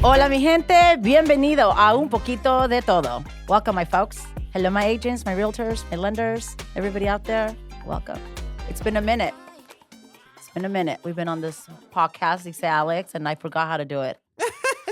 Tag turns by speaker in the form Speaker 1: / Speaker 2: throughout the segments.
Speaker 1: Hola, mi gente. Bienvenido a Un Poquito de Todo. Welcome, my folks. Hello, my agents, my realtors, my lenders, everybody out there. Welcome. It's been a minute. We've been on this podcast, dice Alex, and I forgot how to do it.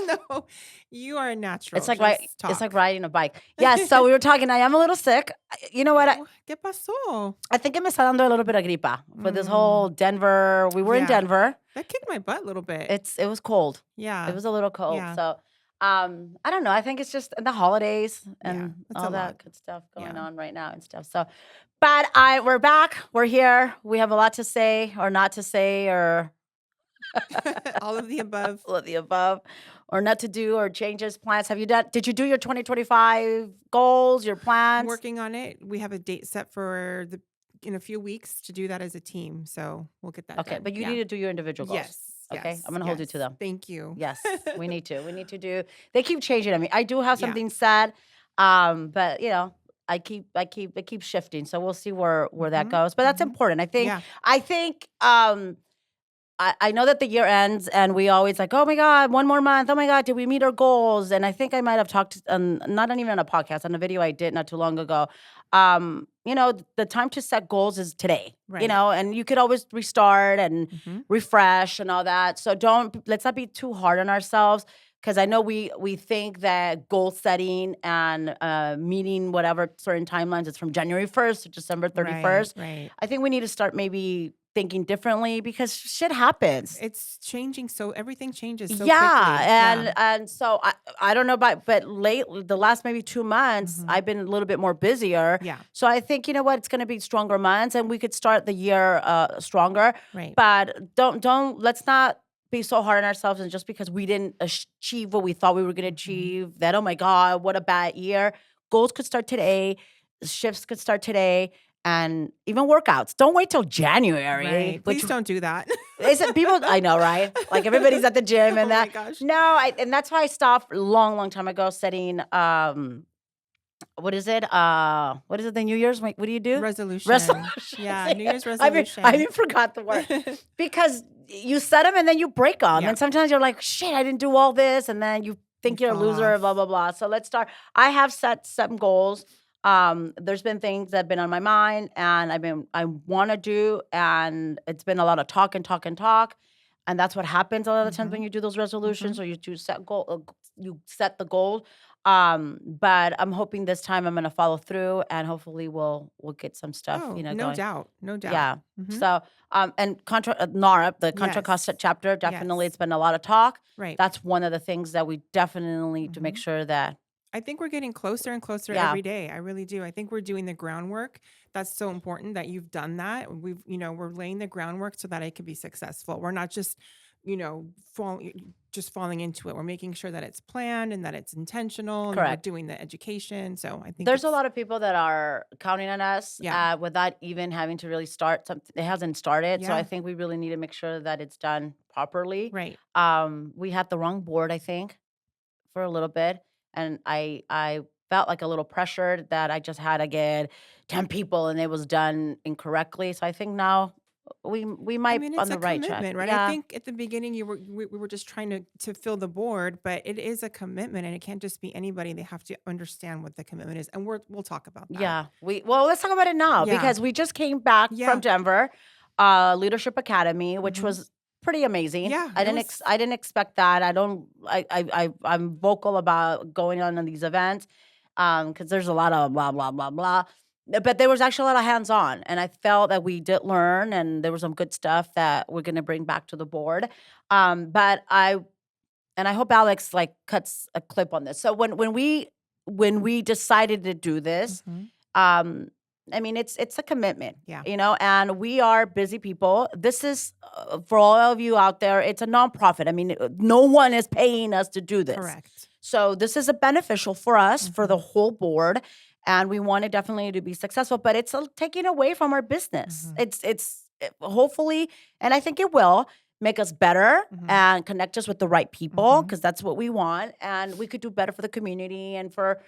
Speaker 2: No, you are a natural.
Speaker 1: It's like
Speaker 2: Just
Speaker 1: it's like riding a bike. Yes, so we were talking. I am a little sick. You know what?
Speaker 2: ¿Qué pasó?
Speaker 1: I think me está dando a little bit of gripa for this whole Denver. We were in Denver.
Speaker 2: That kicked my butt a little bit.
Speaker 1: It was cold.
Speaker 2: Yeah.
Speaker 1: It was a little cold.
Speaker 2: Yeah.
Speaker 1: So I don't know. I think it's just the holidays and
Speaker 2: it's
Speaker 1: all
Speaker 2: a
Speaker 1: that
Speaker 2: lot.
Speaker 1: good stuff going
Speaker 2: Yeah.
Speaker 1: on right now and stuff. So, but we're back. We're here. We have a lot to say or not to say or
Speaker 2: All of the above.
Speaker 1: all of the above or not to do or changes, plans. Did you do your 2025 goals, your plans?
Speaker 2: Working on it. We have a date set for in a few weeks to do that as a team. So we'll get that done.
Speaker 1: Okay, but you need to do your individual goals.
Speaker 2: Yes.
Speaker 1: Okay, I'm going to hold you to them.
Speaker 2: Thank you.
Speaker 1: Yes, we need to. We need to do. They keep changing. I mean, I do have something set, but you know, it keeps shifting. So we'll see where that goes. But that's important. I think. I know that the year ends and we always like, oh my God, one more month. Oh my God, did we meet our goals? And I think I might have talked, not even on a podcast, on a video I did not too long ago. You know, the time to set goals is today, you know, and you could always restart and refresh and all that. So let's not be too hard on ourselves. Because I know we think that goal setting and meeting whatever certain timelines is from January 1st to December 31st.
Speaker 2: Right.
Speaker 1: I think we need to start maybe thinking differently because shit happens.
Speaker 2: It's changing, so everything changes so quickly.
Speaker 1: And so I don't know but the last maybe 2 months I've been a little bit more busier.
Speaker 2: Yeah.
Speaker 1: So I think you know what, it's going to be stronger months and we could start the year stronger.
Speaker 2: Right.
Speaker 1: But let's not be so hard on ourselves and just because we didn't achieve what we thought we were going to achieve, that, oh my God, what a bad year. Goals could start today. Shifts could start today. And even workouts. Don't wait till January.
Speaker 2: Right. Please don't do that.
Speaker 1: People, I know, right? Like everybody's at the gym and that.
Speaker 2: Oh my gosh.
Speaker 1: No, and that's why I stopped a long time ago setting, what is it? The New Year's? What do you do?
Speaker 2: Resolution. Yeah, New Year's resolution.
Speaker 1: I even forgot the word. Because you set them and then you break them.
Speaker 2: Yeah.
Speaker 1: And sometimes you're like, shit, I didn't do all this. And then you think you're a loser, blah, blah, blah. So let's start. I have set some goals. There's been things that have been on my mind and I want to do, and it's been a lot of talk. And that's what happens a lot of the times when you do those resolutions or you set the goal. But I'm hoping this time I'm going to follow through and hopefully we'll get some stuff,
Speaker 2: no
Speaker 1: going.
Speaker 2: doubt.
Speaker 1: Yeah. So, and NARA, the Contra Costa chapter, definitely it's been a lot of talk.
Speaker 2: Right.
Speaker 1: That's one of the things that we definitely need to make sure that
Speaker 2: I think we're getting closer and closer every day. I really do. I think we're doing the groundwork. That's so important that you've done that. We're laying the groundwork so that it can be successful. We're not just, falling into it. We're making sure that it's planned and that it's intentional.
Speaker 1: Correct.
Speaker 2: And we're doing the education. So I think
Speaker 1: there's a lot of people that are counting on us without even having to really start something. It hasn't started. So I think we really need to make sure that it's done properly.
Speaker 2: Right.
Speaker 1: We had the wrong board, I think, for a little bit. And I felt like a little pressured that I just had to get 10 people and it was done incorrectly. So I think now we might be on the right track.
Speaker 2: Right?
Speaker 1: Yeah.
Speaker 2: I think at the beginning we were just trying to fill the board, but it is a commitment and it can't just be anybody. They have to understand what the commitment is. And we'll talk about that.
Speaker 1: Yeah. Let's talk about it now because we just came back from Denver, Leadership Academy, which was pretty amazing.
Speaker 2: Yeah,
Speaker 1: I didn't expect that. I'm vocal about going on these events because there's a lot of blah blah blah blah, but there was actually a lot of hands-on, and I felt that we did learn, and there was some good stuff that we're going to bring back to the board. But I hope Alex cuts a clip on this. So when we decided to do this, I mean, it's a commitment, and we are busy people. This is, for all of you out there, it's a nonprofit. I mean, no one is paying us to do this.
Speaker 2: Correct.
Speaker 1: So this is beneficial for us, for the whole board, and we want it definitely to be successful, but it's taking away from our business. It's hopefully, and I think it will, make us better and connect us with the right people because that's what we want, and we could do better for the community and for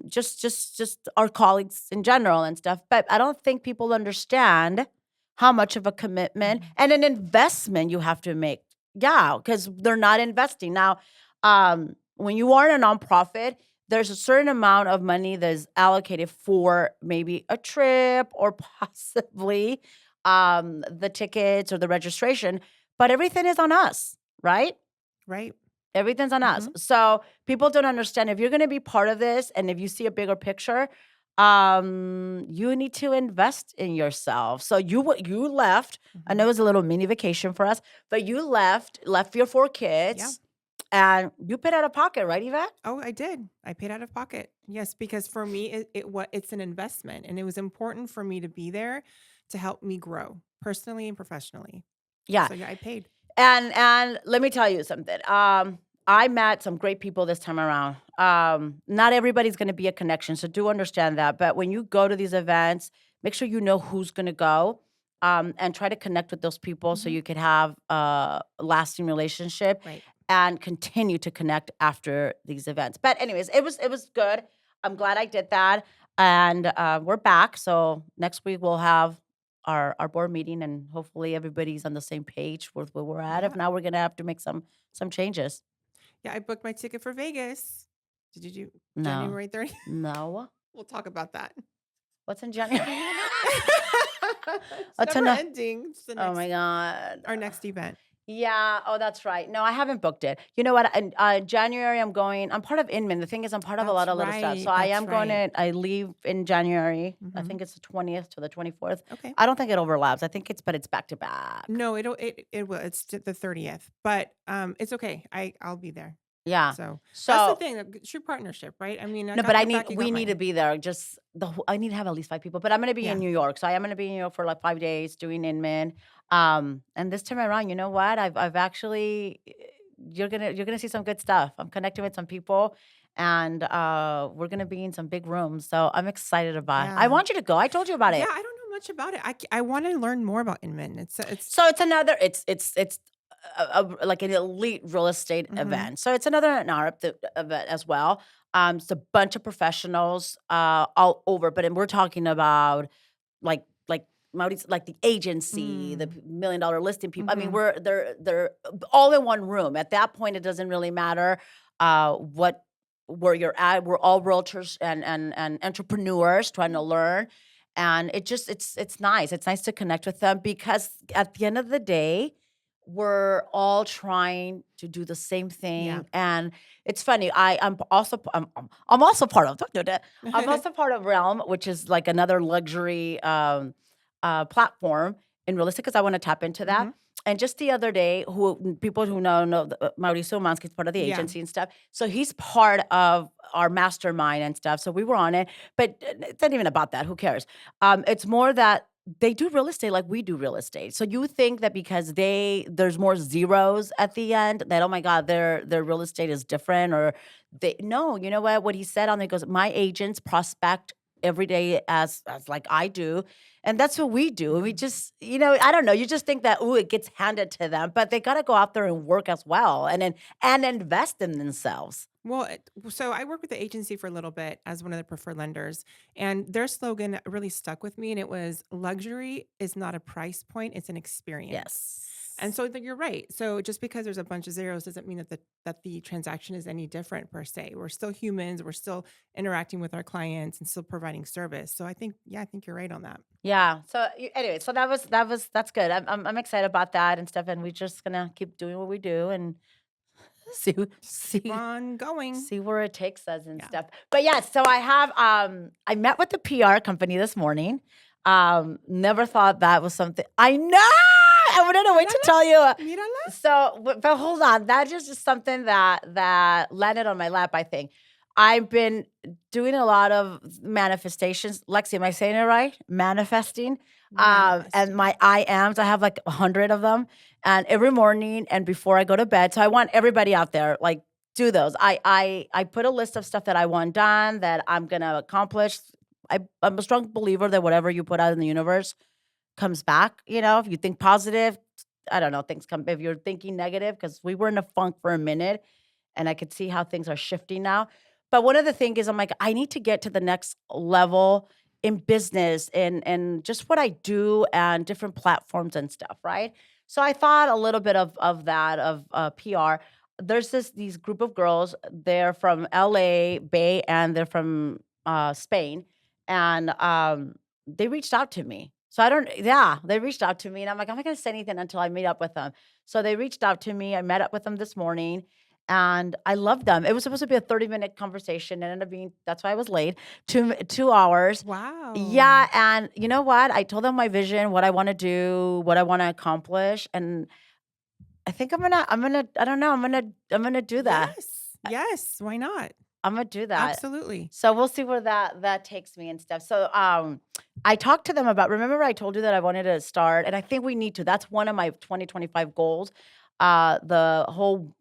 Speaker 1: just our colleagues in general and stuff. But I don't think people understand how much of a commitment and an investment you have to make. Yeah, because they're not investing now. When you are in a nonprofit, there's a certain amount of money that is allocated for maybe a trip or possibly the tickets or the registration, but everything is on us, right?
Speaker 2: Right.
Speaker 1: Everything's on us. So people don't understand if you're going to be part of this and if you see a bigger picture, you need to invest in yourself. So you left. I know it was a little mini vacation for us, but you left your 4 kids and you paid out of pocket, right, Yvette?
Speaker 2: Oh, I did. I paid out of pocket. Yes, because for me, it's an investment, and it was important for me to be there to help me grow personally and professionally.
Speaker 1: Yeah.
Speaker 2: So yeah, I paid.
Speaker 1: And let me tell you something. I met some great people this time around. Not everybody's going to be a connection, so do understand that. But when you go to these events, make sure you know who's going to go, and try to connect with those people so you can have a lasting relationship
Speaker 2: Right.
Speaker 1: and continue to connect after these events. But anyways, it was good. I'm glad I did that, and we're back. So next week we'll have our board meeting, and hopefully everybody's on the same page with where we're at. If
Speaker 2: Yeah.
Speaker 1: not, we're gonna have to make some changes.
Speaker 2: Yeah, I booked my ticket for Vegas. Did you do
Speaker 1: No,
Speaker 2: January 30th?
Speaker 1: no.
Speaker 2: We'll talk about that.
Speaker 1: What's in January?
Speaker 2: It's
Speaker 1: What's
Speaker 2: never
Speaker 1: in
Speaker 2: ending. It's
Speaker 1: Oh my god.
Speaker 2: our next event.
Speaker 1: Yeah. Oh, that's right. No, I haven't booked it. You know what? In January, I'm going. I'm part of Inman. The thing is, I'm part of a lot
Speaker 2: That's
Speaker 1: of little stuff. So
Speaker 2: right.
Speaker 1: I
Speaker 2: That's
Speaker 1: am going
Speaker 2: right.
Speaker 1: to. I leave in January. I
Speaker 2: Mhm.
Speaker 1: think it's the 20th to the 24th.
Speaker 2: Okay.
Speaker 1: I don't think it overlaps. I think but it's back to back.
Speaker 2: No, it will. It's the 30th, but it's okay. I'll be there.
Speaker 1: Yeah.
Speaker 2: So that's the
Speaker 1: So
Speaker 2: thing. True partnership, right? I mean, I
Speaker 1: no, but
Speaker 2: got your back. You
Speaker 1: we
Speaker 2: got
Speaker 1: need to
Speaker 2: mine.
Speaker 1: be there. Just I need to have at least 5 people. But I'm gonna be in
Speaker 2: Yeah.
Speaker 1: New York, so I am gonna be in New York for like 5 days doing Inman. And this time around, you know what? I've actually you're gonna see some good stuff. I'm connecting with some people, and we're gonna be in some big rooms. So I'm excited about it. I
Speaker 2: Yeah.
Speaker 1: want you to go. I told you about
Speaker 2: Yeah.
Speaker 1: it.
Speaker 2: I don't know much about it. I want to learn more about Inman. It's.
Speaker 1: So it's another it's like an elite real estate
Speaker 2: Mhm.
Speaker 1: event. So it's another event as well. It's a bunch of professionals all over, but we're talking about like Maurice, like the agency, the
Speaker 2: Mm.
Speaker 1: $1 million listing people. I mean,
Speaker 2: Mhm.
Speaker 1: they're all in one room. At that point, it doesn't really matter what where you're at. We're all realtors and entrepreneurs trying to learn. And it's nice. It's nice to connect with them because at the end of the day, we're all trying to do the same
Speaker 2: Yeah.
Speaker 1: thing. And it's funny. I'm also part of don't do that. I'm also part of Realm, which is like another luxury platform in real estate because I want to tap into that.
Speaker 2: Mhm.
Speaker 1: And just the other day, people who know Mauricio Mansky is part of the
Speaker 2: Yeah.
Speaker 1: agency and stuff. So he's part of our mastermind and stuff. So we were on it, but it's not even about that. Who cares? It's more that they do real estate like we do real estate. So you think that because there's more zeros at the end, that oh my god, their real estate is different, or they no, you know what he said on there goes, my agents prospect every day as like I do, and that's what we do. And we
Speaker 2: Mhm.
Speaker 1: just, I don't know, you just think that it gets handed to them, but they got to go out there and work as well, and invest in themselves.
Speaker 2: Well, so I worked with the agency for a little bit as one of the preferred lenders, and their slogan really stuck with me, and it was luxury is not a price point, it's an experience. And
Speaker 1: Yes.
Speaker 2: so you're right. So just because there's a bunch of zeros doesn't mean that the transaction is any different per se. We're still humans, we're still interacting with our clients and still providing service. So I think you're right on that.
Speaker 1: Yeah. So anyway, so that's good. I'm excited about that and stuff, and we're just gonna keep doing what we do and see
Speaker 2: Just keep
Speaker 1: see
Speaker 2: on going.
Speaker 1: see where it takes us and
Speaker 2: Yeah.
Speaker 1: stuff. But yeah, so I met with the PR company this morning. Never thought that was something. I know. I wouldn't wait to
Speaker 2: Mírala,
Speaker 1: tell you.
Speaker 2: mírala.
Speaker 1: So, but hold on, that is just something that landed on my lap. I think I've been doing a lot of manifestations. Lexi, am I saying it right? Manifesting. And
Speaker 2: Manifesting.
Speaker 1: my I ams, I have like 100 of them, and every morning and before I go to bed. So I want everybody out there like do those. I put a list of stuff that I want done that I'm gonna accomplish. I'm a strong believer that whatever you put out in the universe comes back. If you think positive, I don't know, things come. If you're thinking negative, because we were in a funk for a minute, and I could see how things are shifting now. But one of the things is, I'm like, I need to get to the next level in business and just what I do and different platforms and stuff, right? So I thought a little bit of that of PR. there's these group of girls. They're from LA Bay and they're from Spain, and they reached out to me. So I don't, yeah, they reached out to me, and I'm like, I'm not gonna say anything until I meet up with them. So they reached out to me. I met up with them this morning, and I loved them. It was supposed to be a 30-minute conversation. It ended up being, that's why I was late, 2 hours. Yeah,
Speaker 2: Wow.
Speaker 1: and you know what? I told them my vision, what I want to do, what I want to accomplish, and I think I don't know, I'm gonna do that.
Speaker 2: Yes. Yes. Why not?
Speaker 1: I'm gonna do that.
Speaker 2: Absolutely.
Speaker 1: So we'll see where that takes me and stuff. So I talked to them about, remember I told you that I wanted to start, and I think we need to. That's one of my 2025 goals. The whole,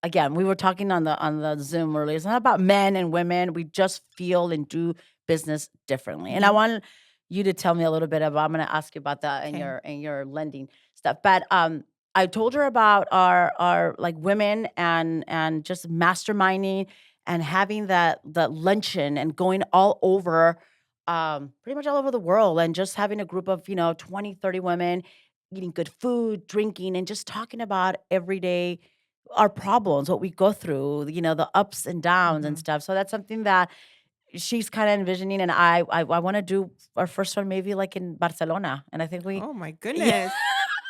Speaker 1: again, we were talking on the Zoom earlier. It's not about men and women. We just feel and do business differently. And I want you to tell me a little bit about, I'm going to ask you about that in
Speaker 2: Okay.
Speaker 1: your lending stuff. But I told her about our like women and just masterminding and having the luncheon and going all over, pretty much all over the world, and just having a group of 20, 30 women eating good food, drinking, and just talking about everyday our problems, what we go through, the ups and downs and
Speaker 2: Mhm.
Speaker 1: stuff. So that's something that she's kind of envisioning, and I want to do our first one maybe like in Barcelona, and I think we,
Speaker 2: Oh my
Speaker 1: yeah,
Speaker 2: goodness.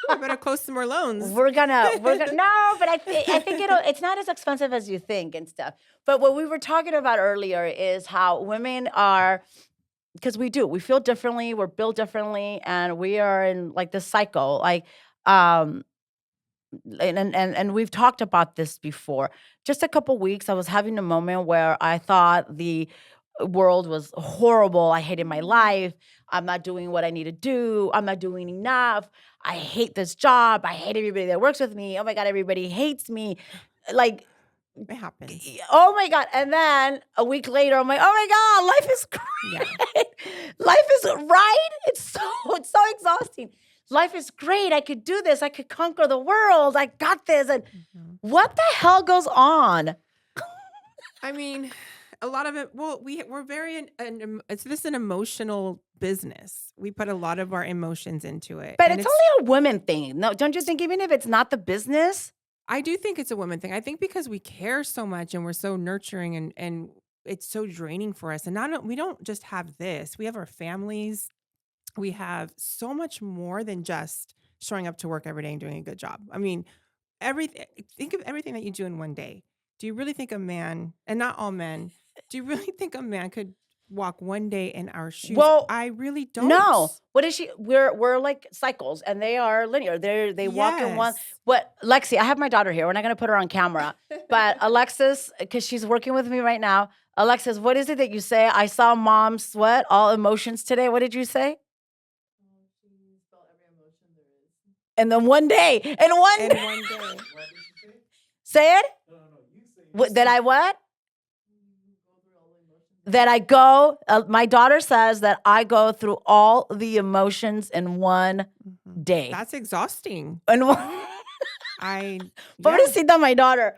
Speaker 2: We better close some more loans.
Speaker 1: we're gonna no, but I think it's not as expensive as you think and stuff. But what we were talking about earlier is how women are, because we feel differently, we're built differently, and we are in like this cycle, like um and we've talked about this before. Just a couple weeks, I was having a moment where I thought the world was horrible. I hated my
Speaker 2: Mhm.
Speaker 1: life. I'm not doing what I need to do. I'm not doing enough. I hate this job. I hate everybody that works with me. Oh my God, everybody hates me. Like,
Speaker 2: It happens.
Speaker 1: oh my God. And then a week later, I'm like, oh my God, life is
Speaker 2: Yeah.
Speaker 1: great. Life is right. It's so exhausting. Life is great. I could do this. I could conquer the world. I got this. And
Speaker 2: Mhm.
Speaker 1: what the hell goes on?
Speaker 2: I mean, a lot of it. Well, we're very it's this an emotional business. We put a lot of our emotions into it,
Speaker 1: But
Speaker 2: and
Speaker 1: it's
Speaker 2: it's.
Speaker 1: only a women thing. No, don't you think, even if it's not the business?
Speaker 2: I do think it's a woman thing. I think because we care so much and we're so nurturing and it's so draining for us. And not we don't just have this. We have our families. We have so much more than just showing up to work every day and doing a good job. I mean, everything. Think of everything that you do in one day. Do you really think a man, and not all men, do you really think a man could walk one day in our shoes?
Speaker 1: Well,
Speaker 2: I really don't.
Speaker 1: no. What is she? We're like cycles, and they are linear. They walk in one.
Speaker 2: Yes.
Speaker 1: What, Lexi? I have my daughter here. We're not gonna put her on camera, but Alexis, because she's working with me right now. Alexis, what is it that you say? I saw mom sweat all emotions today. What did you say? And then one day, and one
Speaker 2: In
Speaker 1: day,
Speaker 2: one day.
Speaker 1: say it. That I what? That I go. My daughter says that I go through all the emotions in one
Speaker 2: Mhm.
Speaker 1: day.
Speaker 2: That's exhausting.
Speaker 1: And
Speaker 2: I yeah,
Speaker 1: pobrecita my daughter.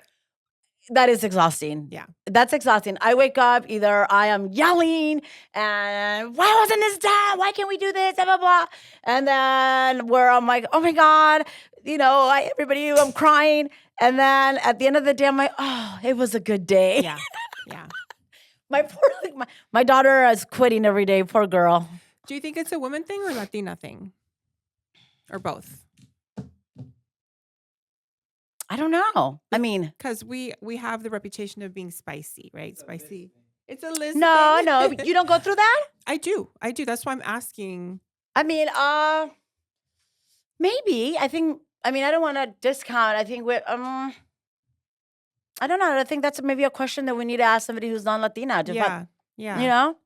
Speaker 1: That is exhausting.
Speaker 2: yeah.
Speaker 1: That's exhausting. I wake up, either I am yelling and why wasn't this done? Why can't we do this? Blah, blah, blah. And then where I'm like, oh my God, I'm crying. And then at the end of the day, I'm like, oh, it was a good day.
Speaker 2: Yeah. Yeah.
Speaker 1: My poor, my daughter is quitting every day. Poor girl.
Speaker 2: Do you think it's a woman thing or Latina thing? Or both?
Speaker 1: I don't know. I mean,
Speaker 2: Because we have the reputation of being spicy, right? Spicy. It's a list
Speaker 1: no,
Speaker 2: thing.
Speaker 1: you don't go through that?
Speaker 2: I do. I do. That's why I'm asking.
Speaker 1: I mean, maybe. I mean, I don't want to discount. I think I don't know. I think that's maybe a question that we need to ask somebody who's non-Latina.
Speaker 2: Yeah.
Speaker 1: You
Speaker 2: Yeah.
Speaker 1: know,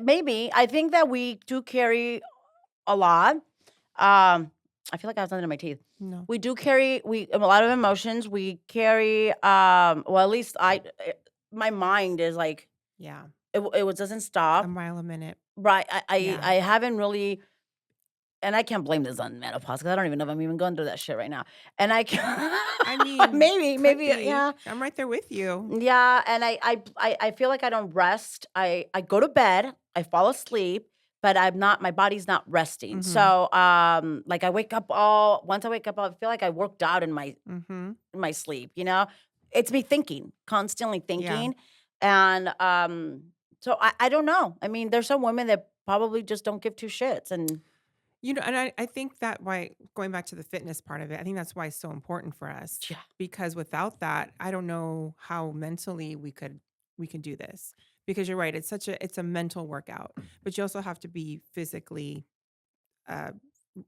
Speaker 1: maybe. I think that we do carry a lot. I feel like I have something in my teeth.
Speaker 2: No.
Speaker 1: We do carry a lot of emotions. We carry well, at least my mind is like
Speaker 2: Yeah.
Speaker 1: it doesn't
Speaker 2: A
Speaker 1: stop.
Speaker 2: mile a minute.
Speaker 1: Right.
Speaker 2: Yeah.
Speaker 1: I haven't really, and I can't blame this on menopause because I don't even know if I'm even going through that shit right now. And I can
Speaker 2: I mean,
Speaker 1: maybe,
Speaker 2: could be.
Speaker 1: yeah.
Speaker 2: I'm right there with you.
Speaker 1: Yeah, and I feel like I don't rest. I go to bed, I fall asleep, but my body's not resting.
Speaker 2: Mhm.
Speaker 1: So, like once I wake up, I feel like I worked out
Speaker 2: Mhm.
Speaker 1: in my sleep, you know? It's me thinking, constantly
Speaker 2: Yeah.
Speaker 1: thinking. And, so I don't know. I mean, there's some women that probably just don't give two shits and
Speaker 2: And I think that why going back to the fitness part of it, I think that's why it's so important for us
Speaker 1: yeah.
Speaker 2: because without that, I don't know how mentally we can do this. Because you're right, it's a mental workout, but you also have to be physically uh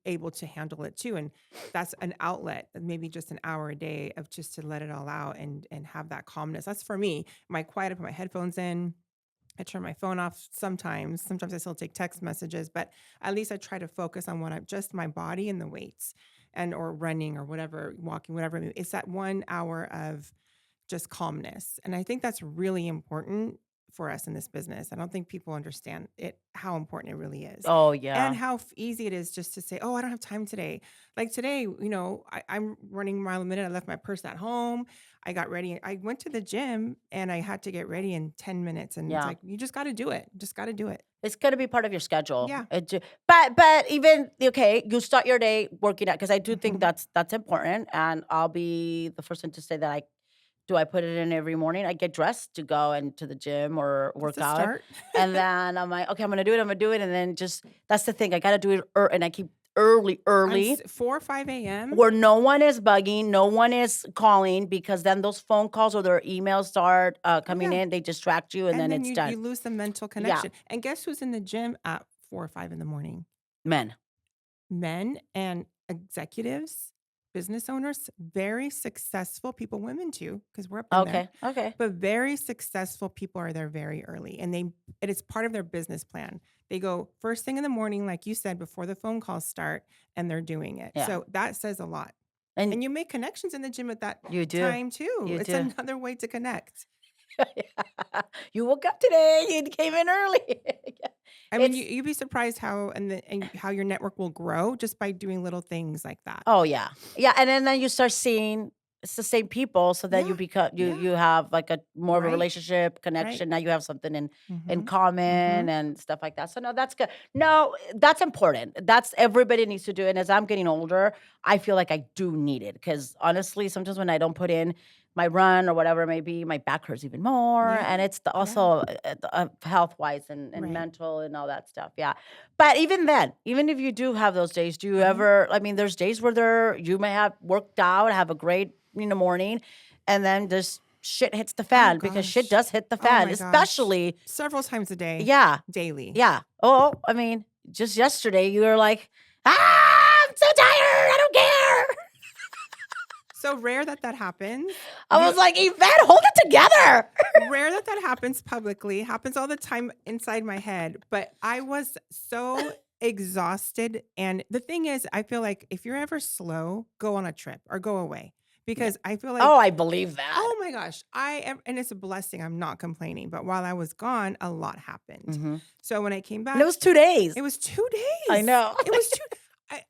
Speaker 2: able to handle it too. And that's an outlet, maybe just an hour a day of just to let it all out and have that calmness. That's for me. My quiet, I put my headphones in. I turn my phone off sometimes. Sometimes I still take text messages, but at least I try to focus on what I'm just my body and the weights and or running or whatever, walking, whatever. It's that 1 hour of just calmness. And I think that's really important for us in this business. I don't think people understand it, how important it really is.
Speaker 1: Oh,
Speaker 2: And
Speaker 1: yeah.
Speaker 2: how easy it is just to say, oh, I don't have time today. Like today, I'm running a mile a minute. I left my purse at home. I got ready. I went to the gym and I had to get ready in 10 minutes. And it's
Speaker 1: Yeah.
Speaker 2: like, you just got to do it. Just got to do it.
Speaker 1: It's gonna be part of your schedule.
Speaker 2: Yeah.
Speaker 1: But even okay, you start your day working out because I do think
Speaker 2: Hmm.
Speaker 1: that's important, and I'll be the first one to say that I put it in every morning. I get dressed to go into the gym or
Speaker 2: That's
Speaker 1: work
Speaker 2: a
Speaker 1: out,
Speaker 2: start.
Speaker 1: and then I'm like, okay, I'm gonna do it. I'm gonna do it, and then just that's the thing. I gotta do it, and I keep early,
Speaker 2: 4 or 5 a.m.
Speaker 1: where no one is bugging, no one is calling, because then those phone calls or their emails start
Speaker 2: Oh,
Speaker 1: coming
Speaker 2: yeah.
Speaker 1: in. They distract you, and
Speaker 2: And
Speaker 1: then
Speaker 2: then
Speaker 1: it's
Speaker 2: you
Speaker 1: done.
Speaker 2: lose the mental
Speaker 1: Yeah,
Speaker 2: connection. And guess who's in the gym at 4 or 5 in the morning?
Speaker 1: men.
Speaker 2: Men and executives, business owners, very successful people, women too, because we're up in there.
Speaker 1: Okay, okay.
Speaker 2: But very successful people are there very early and it is part of their business plan. They go first thing in the morning, like you said, before the phone calls start, and they're doing it.
Speaker 1: Yeah.
Speaker 2: So that says a lot.
Speaker 1: And
Speaker 2: And you make connections in the gym at that
Speaker 1: you do.
Speaker 2: time too.
Speaker 1: You
Speaker 2: It's
Speaker 1: do.
Speaker 2: another way to connect.
Speaker 1: You woke up today, you came in early.
Speaker 2: I mean,
Speaker 1: It's
Speaker 2: you'd be surprised how how your network will grow just by doing little things like that.
Speaker 1: oh, yeah. Yeah, and then you start seeing it's the same people, so then you
Speaker 2: Yeah,
Speaker 1: become
Speaker 2: yeah,
Speaker 1: you have, like, a more of a
Speaker 2: right,
Speaker 1: relationship,
Speaker 2: right.
Speaker 1: connection, now you have something in
Speaker 2: Mhm,
Speaker 1: common
Speaker 2: mhm.
Speaker 1: and stuff like that, so no, that's good. No, that's important. That's everybody needs to do it, and as I'm getting older, I feel like I do need it because honestly, sometimes when I don't put in my run or whatever it may be, my back hurts even more,
Speaker 2: Yeah,
Speaker 1: and it's
Speaker 2: yeah,
Speaker 1: also, health-wise and
Speaker 2: right.
Speaker 1: mental and all that stuff, yeah. But even then, even if you do have those days, do you
Speaker 2: Mhm.
Speaker 1: ever I mean, there's days where you may have worked out, have a great, morning, and then just shit hits the
Speaker 2: Oh
Speaker 1: fan because shit
Speaker 2: gosh.
Speaker 1: does hit the
Speaker 2: Oh
Speaker 1: fan,
Speaker 2: my gosh.
Speaker 1: especially
Speaker 2: Several times a day,
Speaker 1: yeah,
Speaker 2: daily.
Speaker 1: yeah. Oh, I mean, just yesterday you were like, I'm so tired. I don't care.
Speaker 2: So rare that that happens.
Speaker 1: I was like, Yvette, hold it together.
Speaker 2: Rare that that happens publicly. Happens all the time inside my head, but I was so exhausted, and the thing is, I feel like if you're ever slow, go on a trip or go away
Speaker 1: Yeah.
Speaker 2: because I feel like
Speaker 1: Oh, I believe that.
Speaker 2: oh my gosh, I am and it's a blessing, I'm not complaining, but while I was gone, a lot happened.
Speaker 1: Mhm.
Speaker 2: So when I came
Speaker 1: And it
Speaker 2: back,
Speaker 1: was 2 days.
Speaker 2: it was 2
Speaker 1: I
Speaker 2: days.
Speaker 1: know.
Speaker 2: It was 2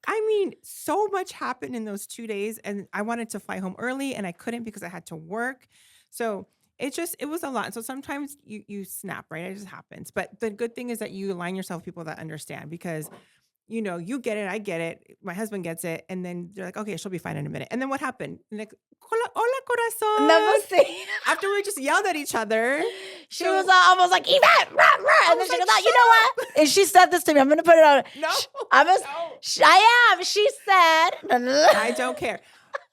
Speaker 2: I mean, so much happened in those 2 days, and I wanted to fly home early, and I couldn't because I had to work. So, it was a lot. So sometimes you snap, right? It just happens. But the good thing is that you align yourself with people that understand because you get it, I get it, my husband gets it, and then they're like, "Okay, she'll be fine in a minute." And then what happened? Like, Hola,
Speaker 1: Never
Speaker 2: corazón."
Speaker 1: see.
Speaker 2: After we just yelled at each other.
Speaker 1: She was
Speaker 2: So,
Speaker 1: almost like, Yvette, rah, rah.
Speaker 2: I
Speaker 1: And then
Speaker 2: was
Speaker 1: she
Speaker 2: like,
Speaker 1: goes, "Ah, you
Speaker 2: "Shut
Speaker 1: know what?"
Speaker 2: up."
Speaker 1: And she said this to me. I'm going to put it on.
Speaker 2: No,
Speaker 1: I was,
Speaker 2: no.
Speaker 1: I am. She said,
Speaker 2: I don't care.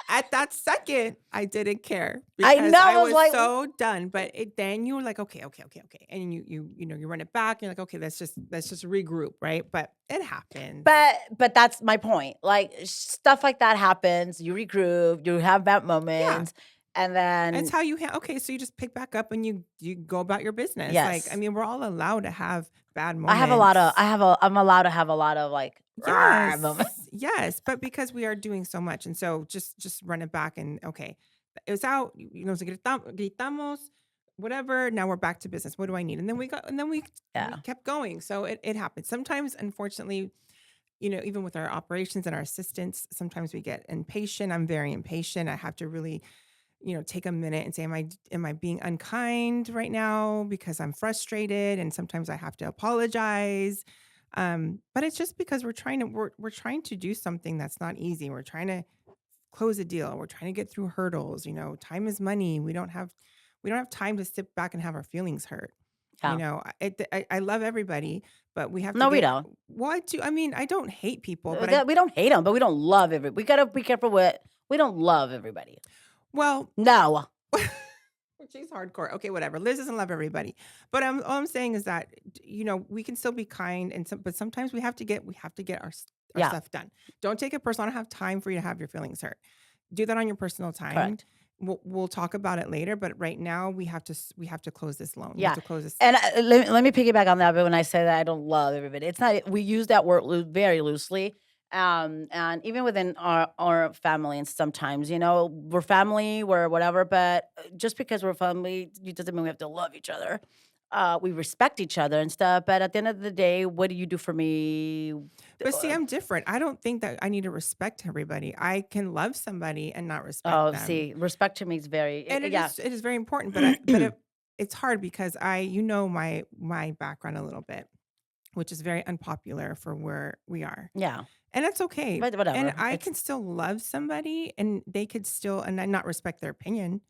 Speaker 2: At that second, I didn't care
Speaker 1: I
Speaker 2: because
Speaker 1: know.
Speaker 2: I
Speaker 1: I was
Speaker 2: was
Speaker 1: like,
Speaker 2: so done. But then you were like, okay, okay, okay, okay, and you run it back. You're like, okay, let's just regroup, right? But it happens.
Speaker 1: but that's my point. Like stuff like that happens. You regroup. You have bad
Speaker 2: Yeah,
Speaker 1: moments, and
Speaker 2: it's
Speaker 1: then
Speaker 2: how you okay. So you just pick back up and you go about your business. Like, I
Speaker 1: yes,
Speaker 2: mean, we're all allowed to have bad
Speaker 1: I have a lot of.
Speaker 2: moments.
Speaker 1: I'm allowed to have a lot of like moments.
Speaker 2: Yes, yes, but because we are doing so much, and so just run it back and okay, it was out. So gritamos, whatever. Now we're back to business. What do I need? And then we
Speaker 1: Yeah,
Speaker 2: kept going. So it happens sometimes. Unfortunately, even with our operations and our assistants, sometimes we get impatient. I'm very impatient. I have to really take a minute and say, am I being unkind right now because I'm frustrated? And sometimes I have to apologize. But it's just because we're trying to do something that's not easy. We're trying to close a deal. We're trying to get through hurdles. Time is money. We don't have time to sit back and have our feelings hurt.
Speaker 1: Yeah.
Speaker 2: I love everybody, but we have to
Speaker 1: No, we
Speaker 2: get.
Speaker 1: don't.
Speaker 2: Well, I do. I mean, I don't hate people, but
Speaker 1: We don't hate them, but we don't love everybody. We gotta be careful with. We don't love everybody.
Speaker 2: well,
Speaker 1: No.
Speaker 2: she's hardcore. Okay, whatever. Liz doesn't love everybody, but all I'm saying is that we can still be kind, but sometimes we have to get our
Speaker 1: Yeah.
Speaker 2: stuff done. Don't take it personal. I don't have time for you to have your feelings hurt. Do that on your personal time.
Speaker 1: Correct.
Speaker 2: We'll talk about it later, but right now we have to close this loan. We have
Speaker 1: Yeah.
Speaker 2: to close this.
Speaker 1: And let me piggyback on that. But when I say that I don't love everybody, it's not. We use that word very loosely. And even within our family, and sometimes we're family, we're whatever. But just because we're family, it doesn't mean we have to love each other. We respect each other and stuff. But at the end of the day, what do you do for me?
Speaker 2: But see, I'm different. I don't think that I need to respect everybody. I can love somebody and not respect
Speaker 1: Oh,
Speaker 2: them.
Speaker 1: see, respect to me is very
Speaker 2: And
Speaker 1: yeah.
Speaker 2: it is very important, but it's hard because my background a little bit, which is very unpopular for where we are.
Speaker 1: Yeah.
Speaker 2: And that's okay.
Speaker 1: But
Speaker 2: And
Speaker 1: whatever.
Speaker 2: I
Speaker 1: It's
Speaker 2: can still love somebody and they could still and I not respect their opinion.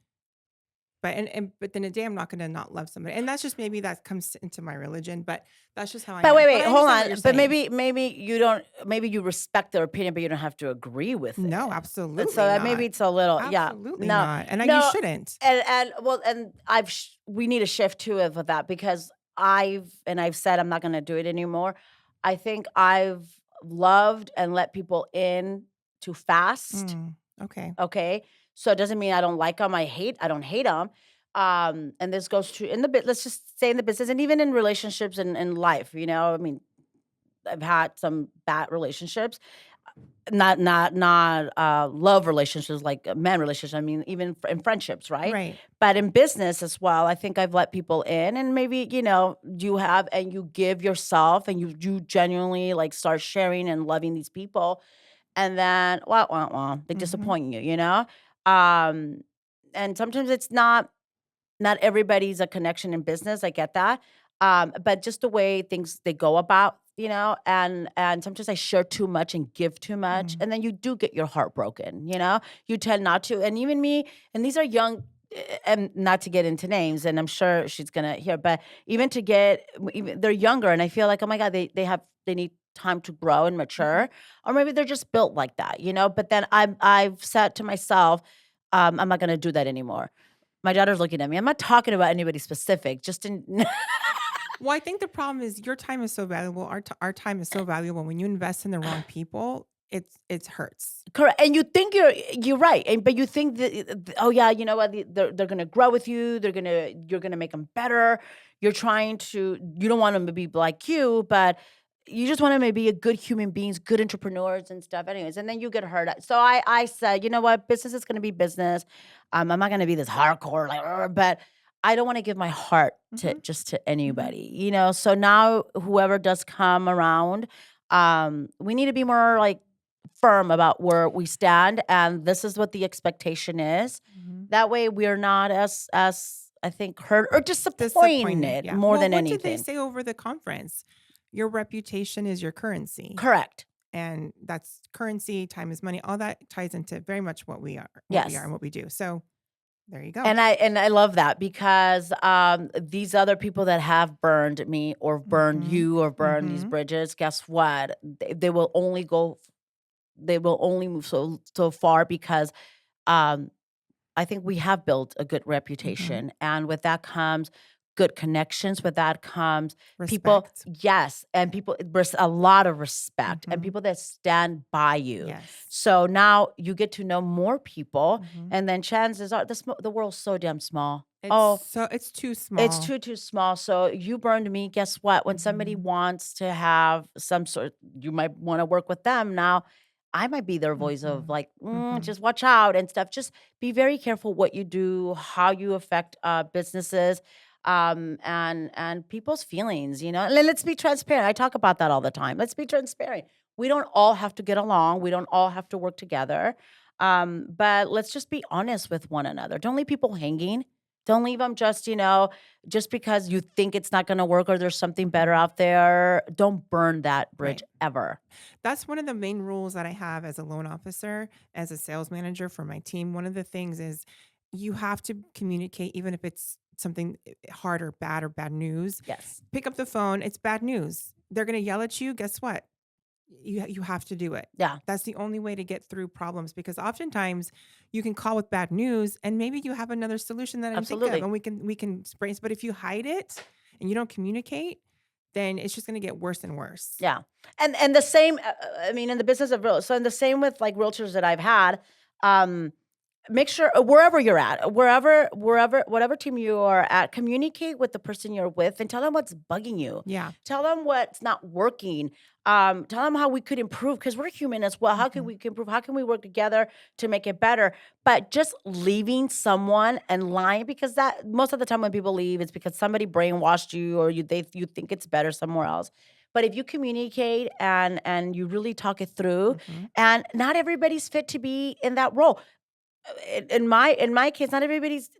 Speaker 2: But then a day I'm not gonna not love somebody. And that's just maybe that comes into my religion, but that's just how I
Speaker 1: But
Speaker 2: am. But
Speaker 1: wait,
Speaker 2: I
Speaker 1: hold
Speaker 2: understand
Speaker 1: on.
Speaker 2: what you're
Speaker 1: But
Speaker 2: saying.
Speaker 1: maybe you don't. Maybe you respect their opinion, but you don't have to agree with
Speaker 2: No,
Speaker 1: it. And so
Speaker 2: absolutely
Speaker 1: maybe
Speaker 2: not.
Speaker 1: it's a little, yeah.
Speaker 2: Absolutely
Speaker 1: No,
Speaker 2: not. You
Speaker 1: no,
Speaker 2: shouldn't.
Speaker 1: and well, and we need a shift too of that because I've said I'm not going to do it anymore. I think I've loved and let people in too fast.
Speaker 2: Okay.
Speaker 1: Okay, so it doesn't mean I don't like them. I don't hate them. And this goes to in the bit. Let's just say in the business and even in relationships and in life. I mean, I've had some bad relationships, not love relationships like man relationships. I mean, even in friendships, right?
Speaker 2: Right.
Speaker 1: But in business as well, I think I've let people in, and maybe you have, and you give yourself, and you genuinely like start sharing and loving these people, and then they
Speaker 2: Mhm.
Speaker 1: disappoint you, um, and sometimes it's not everybody's a connection in business. I get that. But just the way things they go about, and sometimes I share too much and give too much,
Speaker 2: Mm.
Speaker 1: and then you do get your heart broken. You tend not to, and even me. And these are young, and not to get into names, and I'm sure she's gonna hear, but even to get, even they're younger, and I feel like, oh my god, they need time to grow and
Speaker 2: Mhm.
Speaker 1: mature, or maybe they're just built like that. But then I've said to myself, I'm not gonna do that anymore. My daughter's looking at me. I'm not talking about anybody specific, just in
Speaker 2: Well, I think the problem is your time is so valuable. Our time is so valuable. When you invest in the wrong people, it hurts.
Speaker 1: correct. And you think you're right, but you think that, oh yeah, you know what? They're gonna grow with you. You're gonna make them better. You don't want them to be like you, but you just want them to be a good human beings, good entrepreneurs and stuff. Anyways, and then you get hurt. So I said, you know what? Business is gonna be business. I'm not gonna be this hardcore like, "Ugh," but I don't want to give my heart to
Speaker 2: Mhm.
Speaker 1: just to
Speaker 2: Mhm.
Speaker 1: anybody. So now whoever does come around, we need to be more like firm about where we stand, and this is what the expectation is.
Speaker 2: Mhm.
Speaker 1: That way we're not as I think hurt or
Speaker 2: Disappointed.
Speaker 1: disappointed
Speaker 2: Yeah.
Speaker 1: more
Speaker 2: Well,
Speaker 1: than
Speaker 2: what did they
Speaker 1: anything.
Speaker 2: say over the conference? Your reputation is your currency.
Speaker 1: Correct.
Speaker 2: And that's currency, time is money. All that ties into very much what we are
Speaker 1: Yes.
Speaker 2: and what we do. So there you go.
Speaker 1: And I love that because these other people that have burned me or burned
Speaker 2: Mhm.
Speaker 1: you or burned these
Speaker 2: Mhm.
Speaker 1: bridges, guess what? They will only go they will only move so far because um I think we have built a good
Speaker 2: Mhm.
Speaker 1: reputation, and with that comes good connections, with that comes people,
Speaker 2: Respect.
Speaker 1: yes, and people a lot of respect and
Speaker 2: Mhm.
Speaker 1: people that stand by you.
Speaker 2: Yes.
Speaker 1: So now you get to know more people,
Speaker 2: Mhm.
Speaker 1: and then chances are the world's so damn small. Oh,
Speaker 2: It's too
Speaker 1: it's
Speaker 2: small.
Speaker 1: too small. So you burned me. Guess what? When somebody
Speaker 2: Mhm.
Speaker 1: wants to have some sort, you might want to work with them. Now, I might be their voice of
Speaker 2: Mhm.
Speaker 1: like,
Speaker 2: Mhm.
Speaker 1: just watch out and stuff. Just be very careful what you do, how you affect businesses, and people's feelings. And let's be transparent. I talk about that all the time. Let's be transparent. We don't all have to get along. We don't all have to work together. But let's just be honest with one another. Don't leave people hanging. Don't leave them just, just because you think it's not going to work or there's something better out there. Don't burn that bridge
Speaker 2: Right.
Speaker 1: ever.
Speaker 2: That's one of the main rules that I have as a loan officer, as a sales manager for my team. One of the things is you have to communicate, even if it's something hard or bad news.
Speaker 1: Yes.
Speaker 2: Pick up the phone. It's bad news. They're going to yell at you. Guess what? You have to do it.
Speaker 1: Yeah.
Speaker 2: That's the only way to get through problems, because oftentimes you can call with bad news and maybe you have another solution that I didn't think of,
Speaker 1: Absolutely.
Speaker 2: and we can brace. But if you hide it and you don't communicate, then it's just going to get worse and worse.
Speaker 1: Yeah. And the same, I mean, in the business of real, so in the same with like realtors that I've had, make sure wherever you're at, whatever team you are at, communicate with the person you're with and tell them what's bugging you.
Speaker 2: Yeah.
Speaker 1: Tell them what's not working. Tell them how we could improve, because we're human as well. How can we improve? How can we work together to make it better? But just leaving someone and lying, because that most of the time when people leave, it's because somebody brainwashed you or you think it's better somewhere else. But if you communicate and you really talk it through, and not everybody's fit to be in that role. In my case, not everybody's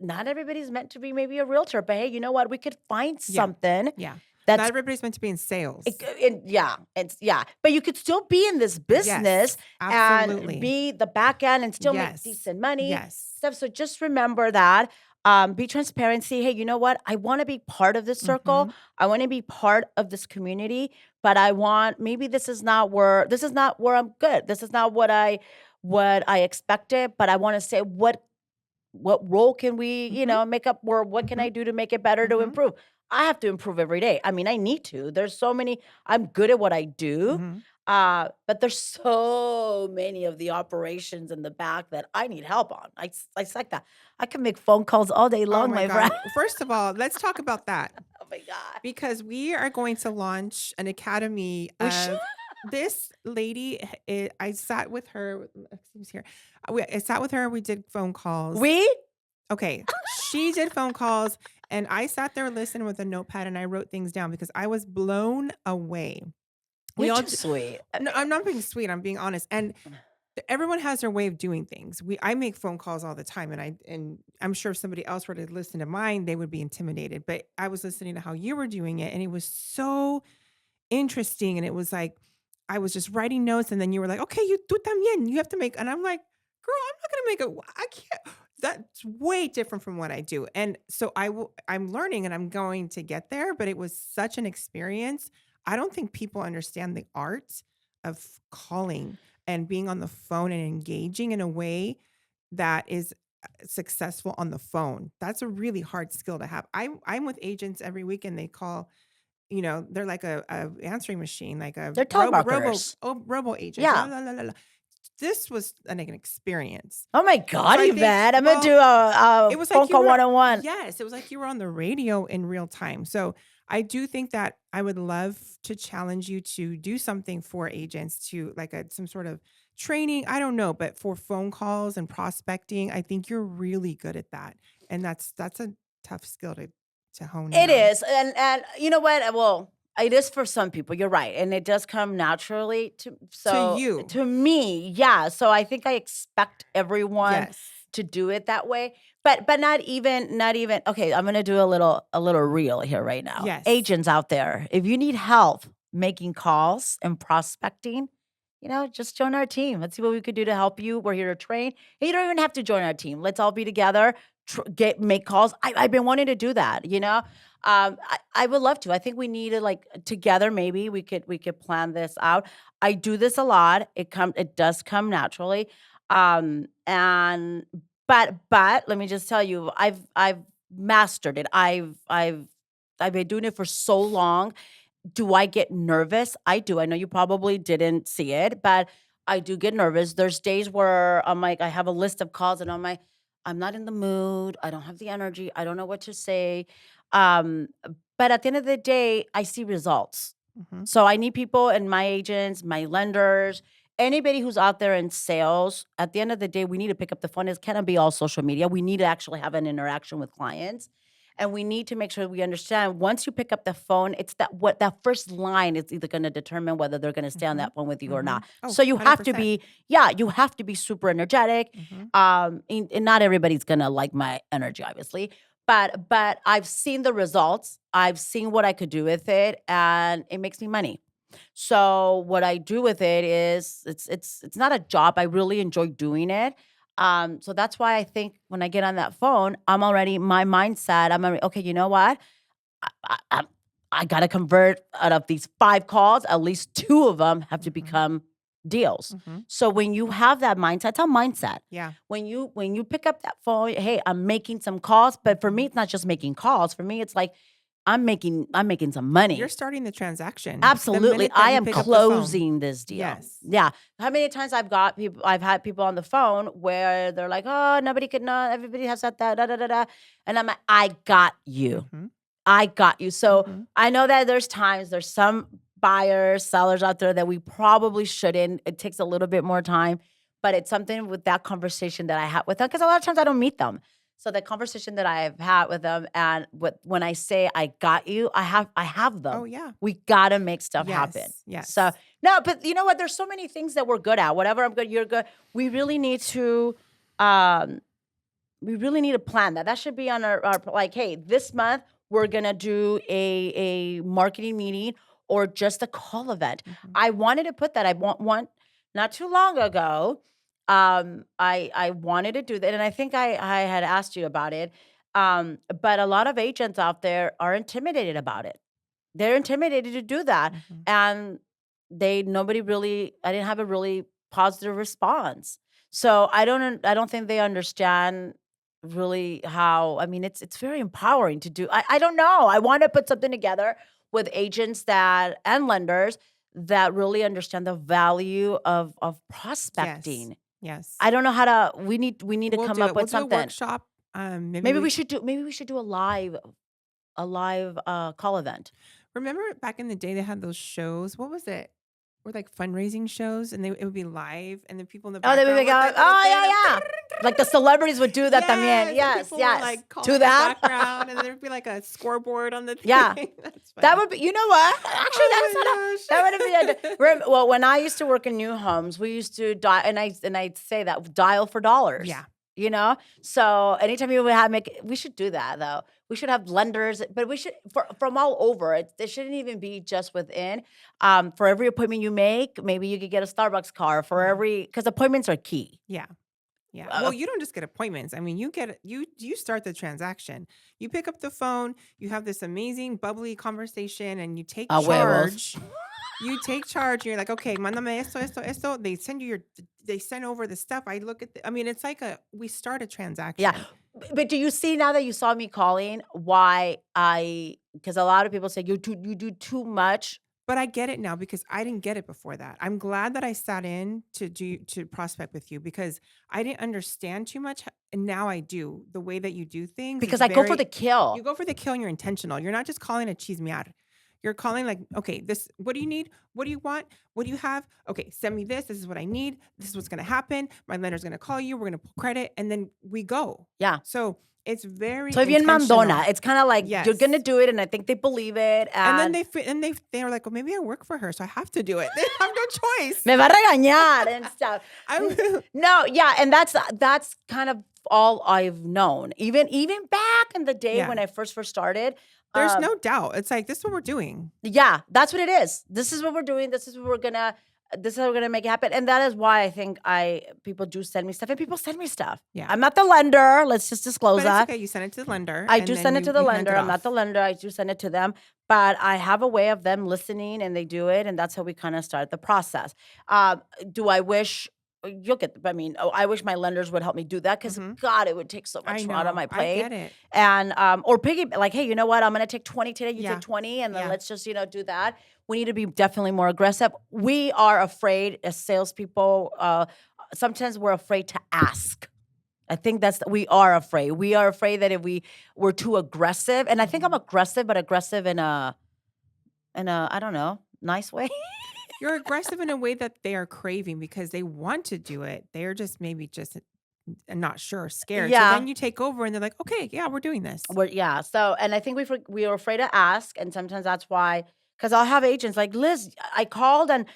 Speaker 1: meant to be maybe a realtor, but hey, you know what? We could find something.
Speaker 2: Yeah.
Speaker 1: That's
Speaker 2: Not everybody's meant to be in sales.
Speaker 1: but you could still be in this business
Speaker 2: absolutely.
Speaker 1: and be the back end and still make decent money. Stuff. So just remember that. Be transparent. Say, hey, you know what? I want to be part of this circle. I want to be part of this community, but maybe this is not where I'm good. This is not what I expected, but I want to say what role can we, make up, or what can I do to make it better, to improve? I have to improve every day. I mean, I need to. There's so many, I'm good at what I do. But there's so many of the operations in the back that I need help on. I suck that. I can make phone calls all day long, my friend.
Speaker 2: First of all, let's talk about that.
Speaker 1: Oh my God.
Speaker 2: Because we are going to launch an academy of this lady. I sat with her. She's here. I sat with her. We did phone calls. Okay. She did phone calls, and I sat there listening with a notepad, and I wrote things down because I was blown away.
Speaker 1: You're too sweet.
Speaker 2: No, I'm not being sweet. I'm being honest. And everyone has their way of doing things. I make phone calls all the time, and I'm sure if somebody else were to listen to mine, they would be intimidated. But I was listening to how you were doing it, and it was so interesting. And it was like I was just writing notes, and then you were like, "Okay, you do también. You have to make." And I'm like, "Girl, I'm not gonna make it. I can't." That's way different from what I do. And so I'm learning, and I'm going to get there. But it was such an experience. I don't think people understand the art of calling and being on the phone and engaging in a way that is successful on the phone. That's a really hard skill to have. I'm with agents every week, and they call, they're like a answering machine, like
Speaker 1: they're telemarketers.
Speaker 2: robo agents.
Speaker 1: Yeah.
Speaker 2: La, la, la, la. This was an experience.
Speaker 1: Oh my God, Yvette. I'm going to do a
Speaker 2: it was
Speaker 1: phone
Speaker 2: like
Speaker 1: call 101.
Speaker 2: Yes, it was like you were on the radio in real time. So I do think that I would love to challenge you to do something for agents, to like some sort of training. I don't know, but for phone calls and prospecting, I think you're really good at that. And that's a tough skill to hone in
Speaker 1: It
Speaker 2: on.
Speaker 1: is. And you know what? Well, it is for some people. You're right. And it does come naturally to
Speaker 2: you.
Speaker 1: To me. Yeah. So I think I expect everyone to do it that way. But not even okay, I'm gonna do a little reel here right now.
Speaker 2: Yes.
Speaker 1: Agents out there, if you need help making calls and prospecting, just join our team. Let's see what we could do to help you. We're here to train. And you don't even have to join our team. Let's all be together, make calls. I've been wanting to do that, I would love to. I think we need to together, maybe we could plan this out. I do this a lot. It does come naturally. But let me just tell you, I've mastered it. I've been doing it for so long. Do I get nervous? I do. I know you probably didn't see it, but I do get nervous. There's days where I'm like, I have a list of calls, and I'm like, I'm not in the mood. I don't have the energy. I don't know what to say. But at the end of the day, I see results. So I need people, and my agents, my lenders, anybody who's out there in sales. At the end of the day, we need to pick up the phone. It cannot be all social media. We need to actually have an interaction with clients. And we need to make sure we understand, once you pick up the phone, it's that first line is either going to determine whether they're going to stay on that phone with you or not. So you have to be, you have to be super energetic. And not everybody's going to like my energy, obviously. But I've seen the results. I've seen what I could do with it, and it makes me money. So what I do with it is it's not a job. I really enjoy doing it. So that's why I think when I get on that phone, I'm already my mindset. I'm already okay. You know what? I, I, I I gotta convert out of these 5 calls. At least 2 of them have to
Speaker 2: Mhm.
Speaker 1: become deals.
Speaker 2: Mhm.
Speaker 1: So when you have that mindset, it's a mindset.
Speaker 2: Yeah.
Speaker 1: When you pick up that phone, hey, I'm making some calls. But for me, it's not just making calls. For me, it's like I'm making some
Speaker 2: You're
Speaker 1: money.
Speaker 2: starting the transaction the
Speaker 1: Absolutely.
Speaker 2: minute that
Speaker 1: I
Speaker 2: you
Speaker 1: am
Speaker 2: pick up the phone.
Speaker 1: closing this deal.
Speaker 2: Yes.
Speaker 1: Yeah. How many times I've had people on the phone where they're like, "Oh, nobody could know. Everybody has that, da, da, da, da." And I'm like, "I got you.
Speaker 2: Mhm.
Speaker 1: I got you." So
Speaker 2: Mhm.
Speaker 1: I know that there's some buyers, sellers out there that we probably shouldn't. It takes a little bit more time, but it's something with that conversation that I have with them because a lot of times I don't meet them. So the conversation that I've had with them, and when I say I got you, I have
Speaker 2: Oh,
Speaker 1: them.
Speaker 2: yeah.
Speaker 1: We gotta make stuff happen.
Speaker 2: Yes. Yes.
Speaker 1: So no, but you know what? There's so many things that we're good at. Whatever I'm good, you're good. We really need to um we really need to plan that. That should be on our like, hey, this month we're gonna do a marketing meeting or just a call event.
Speaker 2: Mhm.
Speaker 1: I wanted to put that. I want one not too long ago. I wanted to do that, and I think I had asked you about it. But a lot of agents out there are intimidated about it. They're intimidated to do that,
Speaker 2: Mhm.
Speaker 1: and nobody really. I didn't have a really positive response. So I don't think they understand really how. I mean, it's very empowering to do. I don't know. I want to put something together with agents that and lenders that really understand the value of
Speaker 2: Yes.
Speaker 1: prospecting.
Speaker 2: Yes.
Speaker 1: I don't know how to. We need to
Speaker 2: We'll
Speaker 1: come
Speaker 2: do
Speaker 1: up
Speaker 2: it. We'll
Speaker 1: with
Speaker 2: do a
Speaker 1: something.
Speaker 2: workshop. Maybe
Speaker 1: Maybe
Speaker 2: we
Speaker 1: we should do a live call event.
Speaker 2: remember back in the day they had those shows. What was it? Were like fundraising shows, and it would be live, and then people in the
Speaker 1: Oh, they would
Speaker 2: background
Speaker 1: make
Speaker 2: with
Speaker 1: out.
Speaker 2: their little
Speaker 1: Oh,
Speaker 2: thing.
Speaker 1: yeah, yeah. Like the celebrities would do that también.
Speaker 2: Yes, and
Speaker 1: Yes,
Speaker 2: people were
Speaker 1: yes.
Speaker 2: like
Speaker 1: Do
Speaker 2: calling in the
Speaker 1: that.
Speaker 2: background, and there'd be like a scoreboard on the
Speaker 1: Yeah.
Speaker 2: thing. That's
Speaker 1: That
Speaker 2: funny.
Speaker 1: would be, you know what? Actually, that's not a,
Speaker 2: Oh
Speaker 1: that
Speaker 2: my
Speaker 1: would have been well, when I used to work in new homes, we used to dial, and I'd say that dial for dollars,
Speaker 2: Yeah.
Speaker 1: you know? So anytime you would we should do that though. We should have lenders, but we should, from all over. It shouldn't even be just within. For every appointment you make, maybe you could get a Starbucks card
Speaker 2: Yeah.
Speaker 1: because appointments are key.
Speaker 2: Yeah. Yeah.
Speaker 1: Uh,
Speaker 2: Well, you don't just get appointments. I mean, you start the transaction. You pick up the phone, you have this amazing bubbly conversation, and you take
Speaker 1: huevos.
Speaker 2: charge. You take charge. You're like, okay, mándame esto, esto, esto. They send over the stuff. I look at I mean, it's like we start a
Speaker 1: Yeah.
Speaker 2: transaction.
Speaker 1: But do you see now that you saw me calling why because a lot of people say you do too much.
Speaker 2: But I get it now because I didn't get it before that. I'm glad that I sat in to prospect with you because I didn't understand too much, and now I do. The way that you do things is
Speaker 1: Because I go for the
Speaker 2: very you
Speaker 1: kill.
Speaker 2: go for the kill and you're intentional. You're not just calling a chismear. You're calling like, okay, this what do you need? What do you want? What do you have? Okay, send me this. This is what I need. This is what's gonna happen. My lender's gonna call you. We're gonna pull credit, and then we go.
Speaker 1: Yeah.
Speaker 2: So it's very
Speaker 1: Soy bien
Speaker 2: intentional.
Speaker 1: mandona. It's kind of like you're gonna
Speaker 2: Yes.
Speaker 1: do it, and I think they believe it.
Speaker 2: And then
Speaker 1: And
Speaker 2: they were like, well, maybe I work for her, so I have to do it. They have no choice.
Speaker 1: me va a regañar and stuff.
Speaker 2: I
Speaker 1: No, yeah, and that's kind of all I've known. Even back in the day
Speaker 2: yeah.
Speaker 1: when I first started.
Speaker 2: There's
Speaker 1: Um,
Speaker 2: no doubt. It's like this is what we're doing.
Speaker 1: Yeah, that's what it is. This is what we're doing. This is how we're gonna make it happen. And that is why I think people do send me stuff and people send me stuff.
Speaker 2: Yeah.
Speaker 1: I'm not the lender. Let's just disclose
Speaker 2: But it's
Speaker 1: that.
Speaker 2: okay. You send it to the lender
Speaker 1: I
Speaker 2: and
Speaker 1: do
Speaker 2: then
Speaker 1: send it to the
Speaker 2: you hand
Speaker 1: lender.
Speaker 2: it
Speaker 1: I'm not the
Speaker 2: off.
Speaker 1: lender. I do send it to them. But I have a way of them listening and they do it. And that's how we kind of start the process. Do I wish I mean, I wish my lenders would help me do that because
Speaker 2: Hmm.
Speaker 1: God, it would take so
Speaker 2: I
Speaker 1: much out of
Speaker 2: know.
Speaker 1: my
Speaker 2: I
Speaker 1: plate.
Speaker 2: get it.
Speaker 1: And or piggy like, hey, you know what? I'm gonna take 20 today, you
Speaker 2: Yeah.
Speaker 1: take 20, and then
Speaker 2: Yeah.
Speaker 1: let's just, do that. We need to be definitely more aggressive. We are afraid as salespeople, sometimes we're afraid to ask. I think we are afraid. We are afraid that if we're too aggressive, and I think I'm
Speaker 2: Mhm.
Speaker 1: aggressive, but aggressive in a I don't know, nice way.
Speaker 2: You're aggressive in a way that they are craving because they want to do it. They're just maybe just not sure, scared. So
Speaker 1: Yeah.
Speaker 2: then you take over and they're like, okay, yeah, we're doing this.
Speaker 1: Yeah. So, and I think we were afraid to ask, and sometimes that's why. Because I'll have agents like Liz. I called and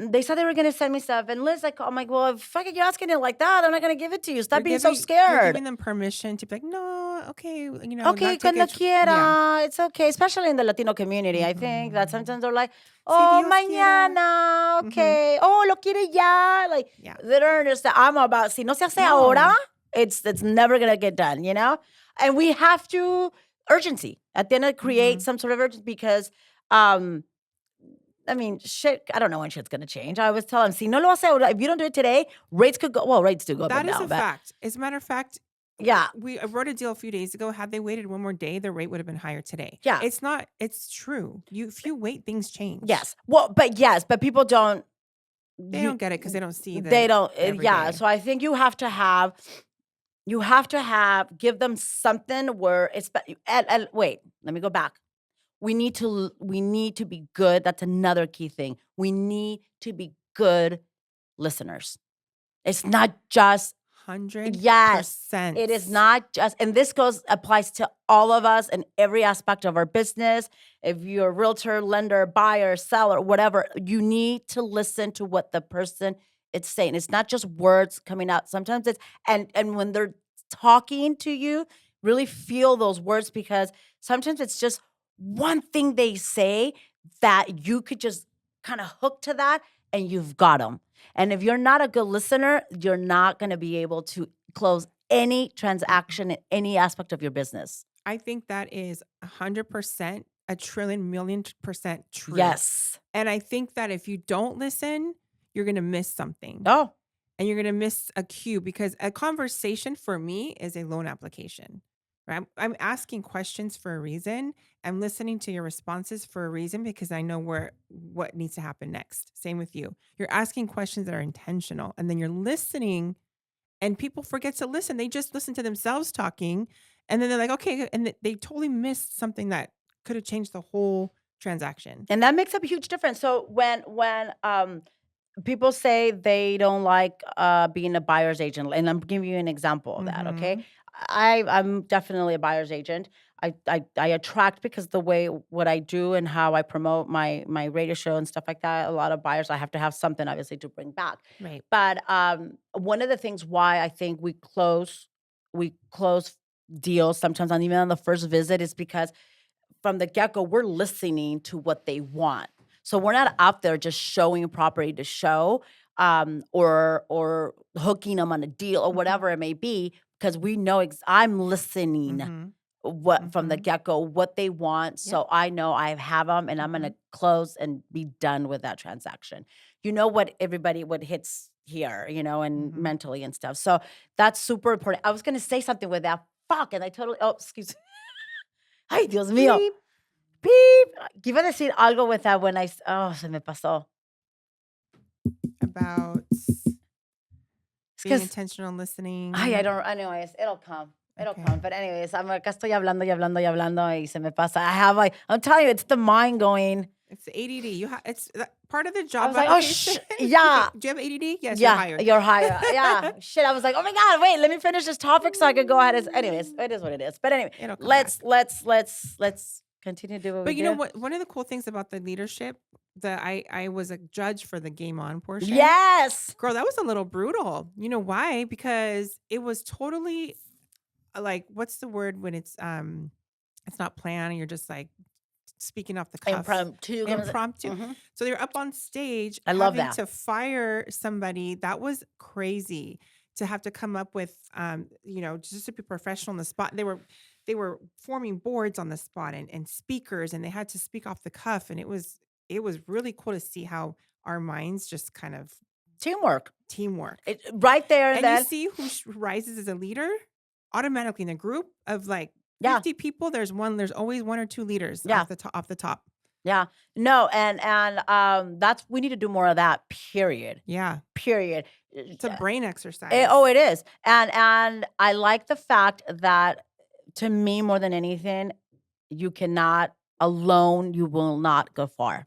Speaker 1: they said they were gonna send me stuff, and Liz, like, I'm like, well, if fucking you're asking it like that, I'm not gonna give it to you. Stop being so
Speaker 2: You're
Speaker 1: scared.
Speaker 2: giving them permission to be like, no, okay,
Speaker 1: Okay,
Speaker 2: not take
Speaker 1: cuando
Speaker 2: it. Yeah.
Speaker 1: quiera, it's okay. Especially in the Latino community, I think that
Speaker 2: Mhm.
Speaker 1: sometimes they're like,
Speaker 2: Si
Speaker 1: oh,
Speaker 2: Dios quiera.
Speaker 1: mañana,
Speaker 2: Mhm.
Speaker 1: okay. Oh, lo quiere ya. Like,
Speaker 2: Yeah.
Speaker 1: they don't understand. I'm about, si no se hace ahora,
Speaker 2: No.
Speaker 1: it's never gonna get done, you know? And we have to, urgency. At the end of create
Speaker 2: Mhm.
Speaker 1: some sort of urgency because, I mean, shit, I don't know when shit's gonna change. I always tell them, si no lo hace ahora, if you don't do it today, rates could go, well, rates do go up
Speaker 2: That
Speaker 1: and
Speaker 2: is a
Speaker 1: down, but
Speaker 2: fact. As a matter of fact,
Speaker 1: yeah,
Speaker 2: I wrote a deal a few days ago. Had they waited one more day, the rate would have been higher today.
Speaker 1: yeah.
Speaker 2: It's true. If you wait, things change.
Speaker 1: Yes. Well, but people don't.
Speaker 2: They
Speaker 1: You
Speaker 2: don't get it because they don't see
Speaker 1: they don't
Speaker 2: every
Speaker 1: yeah,
Speaker 2: day.
Speaker 1: so I think you have to have give them something where it's and wait, let me go back. We need to be good. That's another key thing. We need to be good listeners. It's not just yes,
Speaker 2: 100%.
Speaker 1: it is not just, and this applies to all of us in every aspect of our business. If you're a realtor, lender, buyer, seller, whatever, you need to listen to what the person is saying. It's not just words coming out. Sometimes it's and when they're talking to you, really feel those words because sometimes it's just one thing they say that you could just kind of hook to that and you've got them. And if you're not a good listener, you're not going to be able to close any transaction in any aspect of your business.
Speaker 2: I think that is 100%, a trillion million percent true.
Speaker 1: Yes.
Speaker 2: And I think that if you don't listen, you're going to miss something.
Speaker 1: Oh,
Speaker 2: And you're going to miss a cue because a conversation for me is a loan application. Right? I'm asking questions for a reason. I'm listening to your responses for a reason because I know what needs to happen next. Same with you. You're asking questions that are intentional and then you're listening and people forget to listen. They just listen to themselves talking and then they're like, okay, and they totally missed something that could have changed the whole transaction.
Speaker 1: and that makes a huge difference. So when people say they don't like being a buyer's agent, and I'm giving you an example of that. Okay,
Speaker 2: Mhm.
Speaker 1: I'm definitely a buyer's agent. I attract because the way what I do and how I promote my radio show and stuff like that. A lot of buyers, I have to have something obviously to bring back.
Speaker 2: Right.
Speaker 1: But one of the things why I think we close deals sometimes on even on the first visit is because from the get-go, we're listening to what they want. So we're not out there just showing property to show, or hooking them on a deal or
Speaker 2: Mhm.
Speaker 1: whatever it may be, because we know I'm listening
Speaker 2: Mhm.
Speaker 1: what from the
Speaker 2: Mhm.
Speaker 1: get-go, what they want,
Speaker 2: Yep.
Speaker 1: so I know I have them and I'm gonna
Speaker 2: Mhm.
Speaker 1: close and be done with that transaction. You know what hits here, and
Speaker 2: Mhm.
Speaker 1: mentally and stuff. So that's super important. I was gonna say something with that. Fuck, and I totally excuse me. Ay, Dios mío.
Speaker 2: Beep.
Speaker 1: Beep. Iba a decir algo with that when se me pasó.
Speaker 2: About
Speaker 1: Es que
Speaker 2: being intentional
Speaker 1: ay, I
Speaker 2: listening.
Speaker 1: don't anyways, it'll come. It'll come.
Speaker 2: Okay.
Speaker 1: But anyways, acá estoy hablando y hablando y hablando y se me pasa. I'm telling you, it's the mind going.
Speaker 2: It's ADD. It's part of the
Speaker 1: I
Speaker 2: job
Speaker 1: was like, "Oh,
Speaker 2: application.
Speaker 1: yeah.
Speaker 2: Do you have ADD? Yes, you're
Speaker 1: Yeah,
Speaker 2: hired.
Speaker 1: you're higher." Yeah. Shit, I was like, "Oh my God, wait, let me finish this topic so I could go ahead anyways, it is what it is. But anyway,
Speaker 2: It'll come back.
Speaker 1: let's continue to do what we
Speaker 2: But you know
Speaker 1: do.
Speaker 2: what? One of the cool things about the leadership that I was a judge for the Game On portion.
Speaker 1: Yes.
Speaker 2: Girl, that was a little brutal. You know why? Because it was totally like what's the word when it's not planned and you're just like speaking off the cuff.
Speaker 1: Impromptu.
Speaker 2: Impromptu.
Speaker 1: Mhm.
Speaker 2: So they were up on stage
Speaker 1: I love
Speaker 2: having
Speaker 1: that.
Speaker 2: to fire somebody. That was crazy to have to come up with just to be professional on the spot. They were forming boards on the spot and speakers and they had to speak off the cuff and it was really cool to see how our minds just kind of
Speaker 1: Teamwork.
Speaker 2: teamwork.
Speaker 1: Right there and
Speaker 2: And you
Speaker 1: then.
Speaker 2: see who rises as a leader automatically in a group of like
Speaker 1: Yeah.
Speaker 2: 50 people. There's always one or two leaders
Speaker 1: Yeah.
Speaker 2: off the top.
Speaker 1: Yeah. No, and that's we need to do more of that, period.
Speaker 2: Yeah.
Speaker 1: Period.
Speaker 2: It's a brain exercise.
Speaker 1: It is. And I like the fact that to me more than anything, you cannot alone, you will not go far.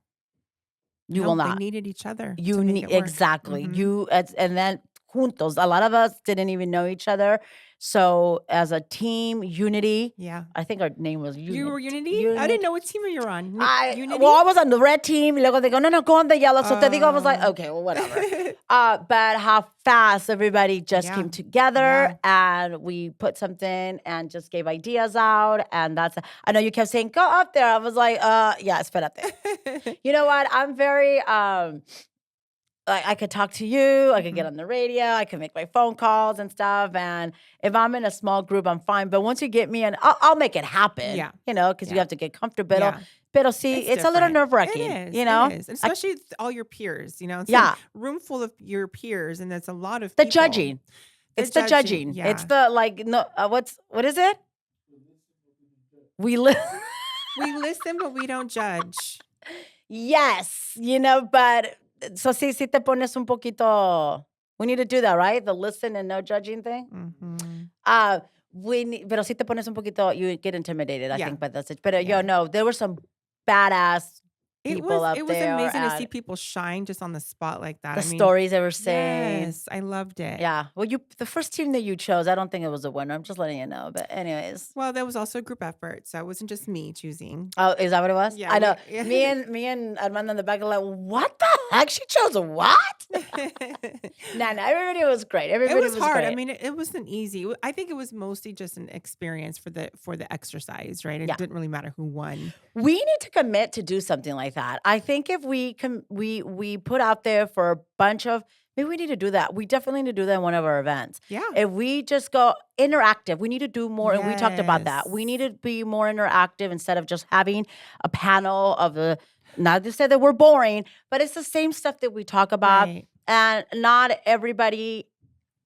Speaker 1: You will
Speaker 2: No, they
Speaker 1: not.
Speaker 2: needed each other
Speaker 1: You
Speaker 2: to make
Speaker 1: need
Speaker 2: it work.
Speaker 1: exactly.
Speaker 2: Mhm.
Speaker 1: And then juntos. A lot of us didn't even know each other. So as a team, Unity.
Speaker 2: Yeah.
Speaker 1: I think our name was Unity.
Speaker 2: You were Unity? I didn't know what team you were on. Unity?
Speaker 1: Well, I was on the red team. Luego they go, no, go on the yellow. So te digo, I was like, okay, well, whatever. But how fast everybody just came together and we put something and just gave ideas out. And I know you kept saying, go up there. I was like, yeah, espérate. You know what? I'm very, I could talk to you, I could get on the radio, I could make my phone calls and stuff. And if I'm in a small group, I'm fine. But once you get me in, I'll make it happen.
Speaker 2: Yeah.
Speaker 1: You know, because you have to get comfortable.
Speaker 2: Yeah.
Speaker 1: But see, it's a little nerve-wracking.
Speaker 2: It is.
Speaker 1: You know?
Speaker 2: It is. And especially all your peers, you know? It's
Speaker 1: Yeah.
Speaker 2: a room full of your peers, and that's a lot of
Speaker 1: the
Speaker 2: people.
Speaker 1: judging. It's the judging.
Speaker 2: Yeah.
Speaker 1: It's the what is it? We listen.
Speaker 2: We listen, but we don't judge.
Speaker 1: Yes, you know, but so si te pones un poquito. We need to do that, right? The listen and no judging thing. Pero si te pones un poquito, you get intimidated, I think, by the situation. But yo, no, there were some badass people up there.
Speaker 2: It was amazing to see people shine just on the spot like that.
Speaker 1: The stories they were saying.
Speaker 2: Yes, I loved it.
Speaker 1: Yeah. Well, the first team that you chose, I don't think it was a winner. I'm just letting you know. But anyways.
Speaker 2: Well, there was also a group effort, so it wasn't just me choosing.
Speaker 1: Oh, is that what it was?
Speaker 2: Yeah.
Speaker 1: I know. Me and Armando in the back are like, what the heck? She chose what? No, everybody was great. Everybody was
Speaker 2: hard.
Speaker 1: Great.
Speaker 2: I mean, it wasn't easy. I think it was mostly just an experience for the exercise, right? It didn't really matter who won.
Speaker 1: We need to commit to do something like that. I think if we put out there for a bunch of, maybe we need to do that. We definitely need to do that in one of our events.
Speaker 2: Yeah.
Speaker 1: If we just go interactive, we need to do more. And we talked about that. We need to be more interactive instead of just having a panel of not to say that we're boring, but it's the same stuff that we talk about. Right. And not everybody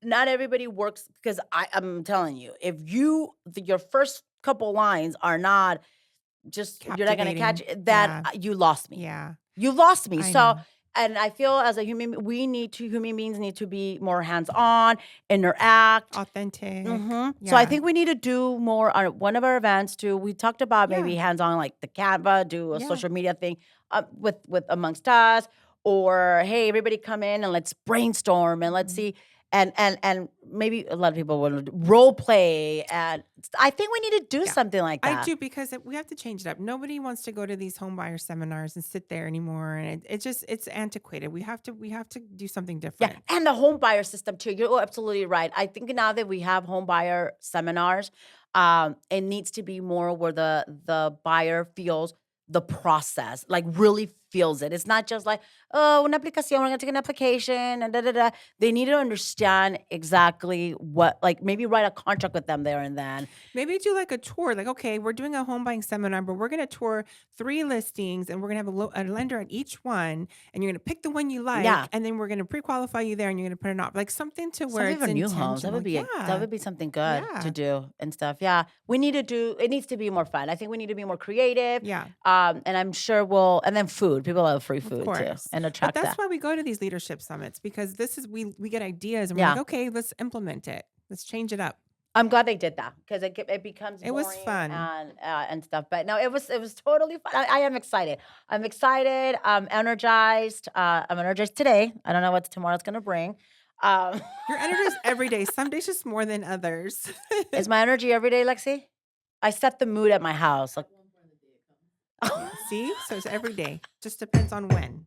Speaker 1: works, because I'm telling you, if your first couple lines are not just, you're not going to catch it, that you lost me.
Speaker 2: Yeah.
Speaker 1: You lost me. And I feel as a human beings need to be more hands-on, interact.
Speaker 2: Authentic.
Speaker 1: Yeah. So I think we need to do more on one of our events too. We talked about maybe hands-on, like the Canva, do a social media thing with amongst us. Or, hey, everybody come in and let's brainstorm and let's see. And maybe a lot of people will role play. And I think we need to do something like that.
Speaker 2: I do, because we have to change it up. Nobody wants to go to these home buyer seminars and sit there anymore. And it's antiquated. We have to do something different.
Speaker 1: Yeah, and the home buyer system too. You're absolutely right. I think now that we have home buyer seminars, it needs to be more where the buyer feels the process, like really feels it. It's not just like, oh, una aplicación, we're gonna take an application and da da da. They need to understand exactly what, like maybe write a contract with them there and then.
Speaker 2: Maybe do like a tour, like, okay, we're doing a home buying seminar, but we're gonna tour 3 listings and we're gonna have a lender at each one, and you're gonna pick the one you like, and then we're gonna pre-qualify you there, and you're gonna put it off, like something to where it's
Speaker 1: new homes. That would be something good to do and stuff. Yeah, it needs to be more fun. I think we need to be more creative.
Speaker 2: Yeah.
Speaker 1: And I'm sure and then food. People love free food too, and attract
Speaker 2: that. But that's why we go to these leadership summits, because we get ideas and we're like, okay, let's implement it. Let's change it up.
Speaker 1: I'm glad they did that, because it becomes boring.
Speaker 2: It was fun
Speaker 1: and stuff. But no, it was totally fun. I am excited. I'm excited. I'm energized. I'm energized today. I don't know what tomorrow's gonna bring.
Speaker 2: Your energy is every day. Some days just more than others.
Speaker 1: Is my energy every day, Lexi? I set the mood at my house. Like,
Speaker 2: see, so it's every day. Just depends on when.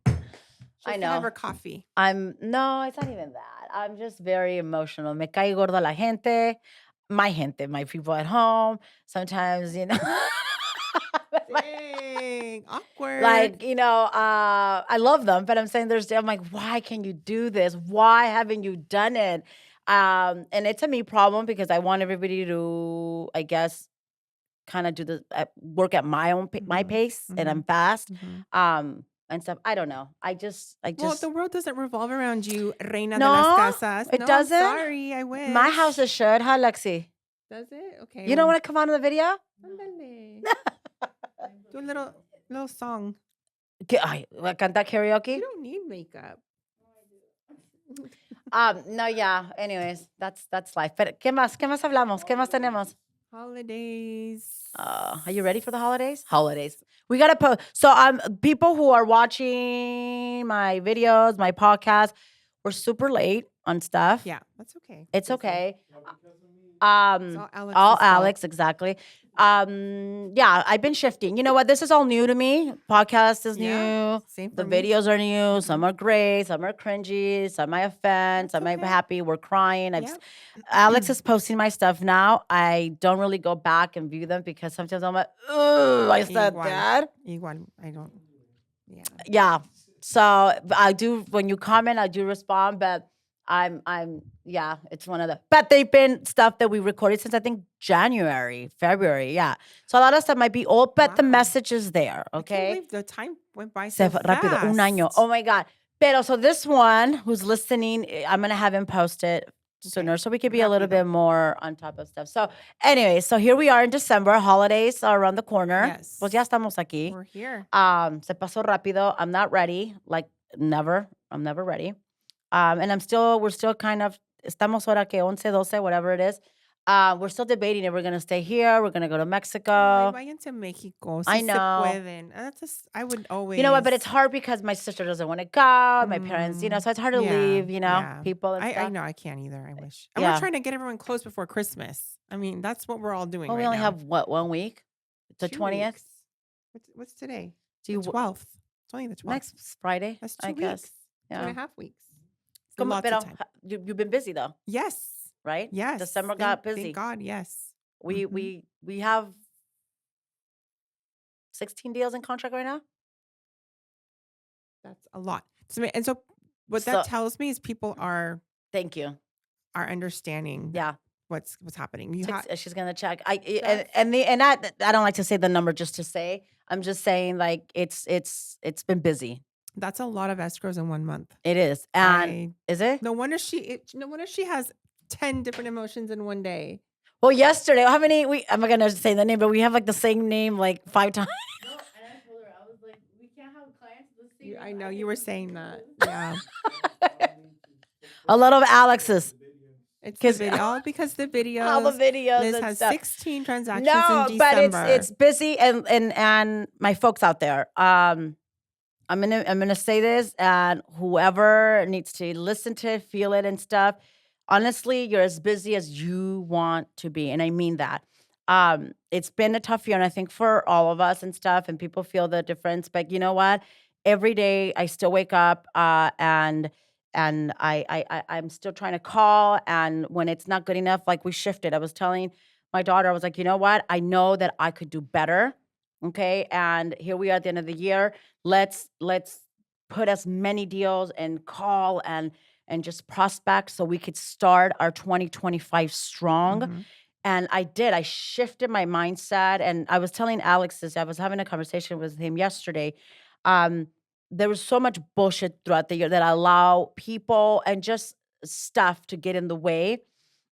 Speaker 1: I know.
Speaker 2: Have her coffee.
Speaker 1: No, it's not even that. I'm just very emotional. Me cae gorda la gente, my people at home. Sometimes,
Speaker 2: Dang, awkward.
Speaker 1: Like, I love them, but I'm saying I'm like, why can you do this? Why haven't you done it? And it's a me problem, because I want everybody to, I guess, kind of do the work at my pace, and I'm fast, and stuff. I don't know. I just.
Speaker 2: Well, the world doesn't revolve around you, reina de las casas.
Speaker 1: It doesn't.
Speaker 2: Sorry, I wish.
Speaker 1: My house is should, huh, Lexi?
Speaker 2: Does it? Okay.
Speaker 1: You don't want to come on in the video?
Speaker 2: Do a little song.
Speaker 1: Canta karaoke?
Speaker 2: You don't need makeup.
Speaker 1: No, yeah. Anyways, that's life. But ¿qué más hablamos? ¿Qué más tenemos?
Speaker 2: Holidays.
Speaker 1: Are you ready for the holidays? Holidays. We gotta post. So people who are watching my videos, my podcast, We're super late on stuff.
Speaker 2: Yeah, that's okay.
Speaker 1: It's okay.
Speaker 2: It's all
Speaker 1: All
Speaker 2: Alex's
Speaker 1: Alex,
Speaker 2: fault.
Speaker 1: exactly. Yeah, I've been shifting. You know what? This is all new to me. Podcast is new.
Speaker 2: Same
Speaker 1: The
Speaker 2: for me.
Speaker 1: videos are new. Some are great. Some are cringy. Some I offend.
Speaker 2: That's
Speaker 1: Some I'm
Speaker 2: okay.
Speaker 1: happy. We're crying.
Speaker 2: Yeah.
Speaker 1: Alex is posting my stuff now. I don't really go back and view them because sometimes I'm like, oh, I said that.
Speaker 2: Igual. I don't. Yeah.
Speaker 1: Yeah. So I do, when you comment, I do respond, but yeah, it's one of the, but they've been stuff that we recorded since I think January, February. Yeah. So a lot of stuff might be old, but the
Speaker 2: Wow.
Speaker 1: message is there.
Speaker 2: I can't
Speaker 1: Okay.
Speaker 2: believe the time went by
Speaker 1: Se
Speaker 2: so
Speaker 1: fue rápido, un año.
Speaker 2: fast.
Speaker 1: Oh my God. Pero so this one who's listening, I'm going to have him post it sooner so we could be a little bit more on top of stuff. So anyway, so here we are in December. Holidays are around the corner.
Speaker 2: Yes.
Speaker 1: Pues ya estamos aquí.
Speaker 2: We're here.
Speaker 1: Se pasó rápido. I'm not ready. Like never. I'm never ready. And we're still kind of, estamos ahora que 11, 12, whatever it is. We're still debating if we're going to stay here. We're going to go to Mexico.
Speaker 2: Ay, vayan to Mexico.
Speaker 1: I know.
Speaker 2: Se pueden. I would always.
Speaker 1: You know what? But it's hard because my sister doesn't want to go. My parents, so it's hard to leave, people and stuff.
Speaker 2: I know. I can't either. I wish. And we're trying to get everyone close before Christmas. I mean, that's what we're all doing
Speaker 1: we only have, 1 week? The 20th?
Speaker 2: What's today?
Speaker 1: The
Speaker 2: 12th. It's only the 12th.
Speaker 1: Next Friday,
Speaker 2: That's 2
Speaker 1: I
Speaker 2: weeks.
Speaker 1: guess. Yeah.
Speaker 2: 2.5 weeks.
Speaker 1: You've been busy though.
Speaker 2: Yes.
Speaker 1: Right?
Speaker 2: Yes.
Speaker 1: December got busy.
Speaker 2: Thank God, yes.
Speaker 1: We have 16 deals in contract right now.
Speaker 2: That's a lot. And so what that tells me is people are
Speaker 1: thank you.
Speaker 2: Are understanding what's happening.
Speaker 1: She's gonna check. I don't like to say the number just to say. I'm just saying like it's been busy.
Speaker 2: That's a lot of escrows in 1 month.
Speaker 1: It is. And is it?
Speaker 2: No wonder she has 10 different emotions in one day.
Speaker 1: Well, yesterday, how many? I'm not gonna say the name, but we have like the same name like 5 times.
Speaker 3: No, and I told her, I was like, we can't have clients the same.
Speaker 2: I know you were saying that. Yeah.
Speaker 1: A lot of Alex's.
Speaker 2: It's the video, all because the videos.
Speaker 1: All the videos.
Speaker 2: Liz
Speaker 1: and
Speaker 2: has
Speaker 1: stuff.
Speaker 2: 16 transactions in December.
Speaker 1: But it's busy and my folks out there. I'm gonna say this, and whoever needs to listen to it, feel it, and stuff. Honestly, you're as busy as you want to be, and I mean that. It's been a tough year, and I think for all of us and stuff, and people feel the difference. But you know what? Every day I still wake up, and I'm still trying to call, and when it's not good enough, like we shifted. I was telling my daughter, I was like, you know what? I know that I could do better. Okay, and here we are at the end of the year. Let's put as many deals and call and just prospect so we could start our 2025 strong.
Speaker 2: Mm-hmm.
Speaker 1: And I did. I shifted my mindset, and I was telling Alex this. I was having a conversation with him yesterday. There was so much bullshit throughout the year that allow people and just stuff to get in the way.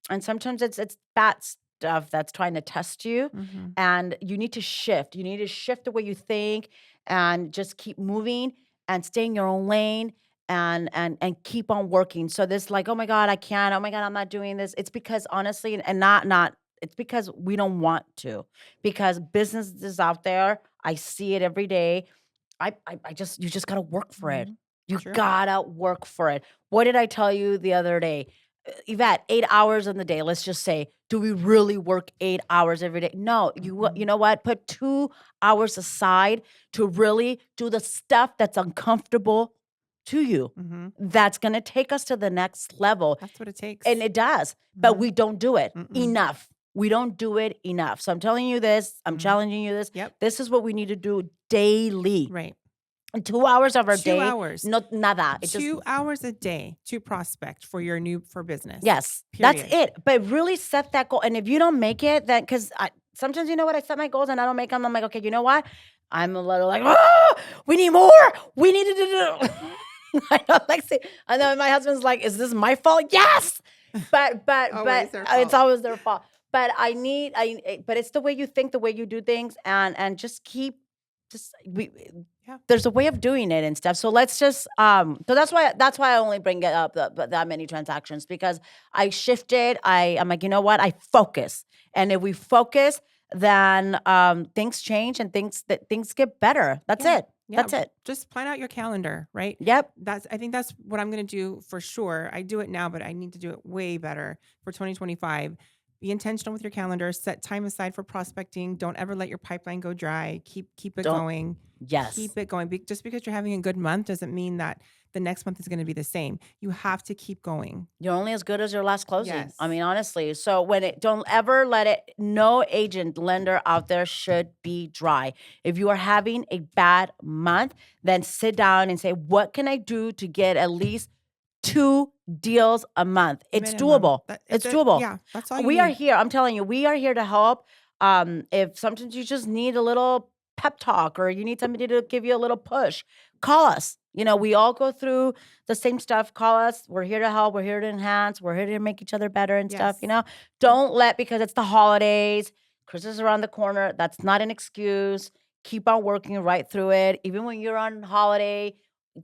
Speaker 1: And sometimes it's bad stuff that's trying to test you.
Speaker 2: Mm-hmm.
Speaker 1: And you need to shift. You need to shift the way you think and just keep moving and stay in your own lane and keep on working. So this like, oh my God, I can't. Oh my God, I'm not doing this. It's because honestly, and not it's because we don't want to. Because business is out there. I see it every day. You just gotta work for it. You gotta work for it. What did I tell you the other day? Yvette, 8 hours in the day. Let's just say, do we really work 8 hours every day? No, you know what? Put 2 hours aside to really do the stuff that's uncomfortable to you.
Speaker 2: Mm-hmm.
Speaker 1: That's gonna take us to the next level.
Speaker 2: That's what it takes.
Speaker 1: And it does, but we don't do it enough. We don't do it enough. So I'm telling you this. I'm challenging you this.
Speaker 2: Yep.
Speaker 1: This is what we need to do daily.
Speaker 2: Right.
Speaker 1: And 2 hours of our
Speaker 2: 2
Speaker 1: day.
Speaker 2: hours.
Speaker 1: No, nada.
Speaker 2: 2 hours a day to prospect for for business.
Speaker 1: Yes.
Speaker 2: Period.
Speaker 1: That's it. But really set that goal. And if you don't make it, then because sometimes you know what? I set my goals and I don't make them. I'm like, okay, you know what? I'm a little like, oh, we need more. We need to do. I don't like say. I know my husband's like, is this my fault? Yes. But it's always their fault. But but it's the way you think, the way you do things, and just keep. There's a way of doing it and stuff. So let's just so that's why I only bring it up that many transactions, because I shifted. I'm like, you know what? I focus, and if we focus, then things change and things get better. That's it.
Speaker 2: Yeah,
Speaker 1: That's it.
Speaker 2: just plan out your calendar, right?
Speaker 1: Yep.
Speaker 2: I think that's what I'm going to do for sure. I do it now, but I need to do it way better for 2025. Be intentional with your calendar. Set time aside for prospecting. Don't ever let your pipeline go dry. Keep it
Speaker 1: Don't.
Speaker 2: going.
Speaker 1: Yes.
Speaker 2: Keep it going. Just because you're having a good month doesn't mean that the next month is going to be the same. You have to keep going.
Speaker 1: You're only as good as your last closing.
Speaker 2: Yes.
Speaker 1: I mean, honestly. So don't ever let it, no agent, lender out there should be dry. If you are having a bad month, then sit down and say, what can I do to get at least 2 deals a month? It's
Speaker 2: Minimum.
Speaker 1: doable. It's doable.
Speaker 2: Yeah, that's all you
Speaker 1: We
Speaker 2: need.
Speaker 1: are here. I'm telling you, we are here to help. If sometimes you just need a little pep talk or you need somebody to give you a little push, call us. We all go through the same stuff. Call us. We're here to help. We're here to enhance. We're here to make each other better and stuff. Don't let, because it's the holidays, Christmas is around the corner. That's not an excuse. Keep on working right through it. Even when you're on holiday,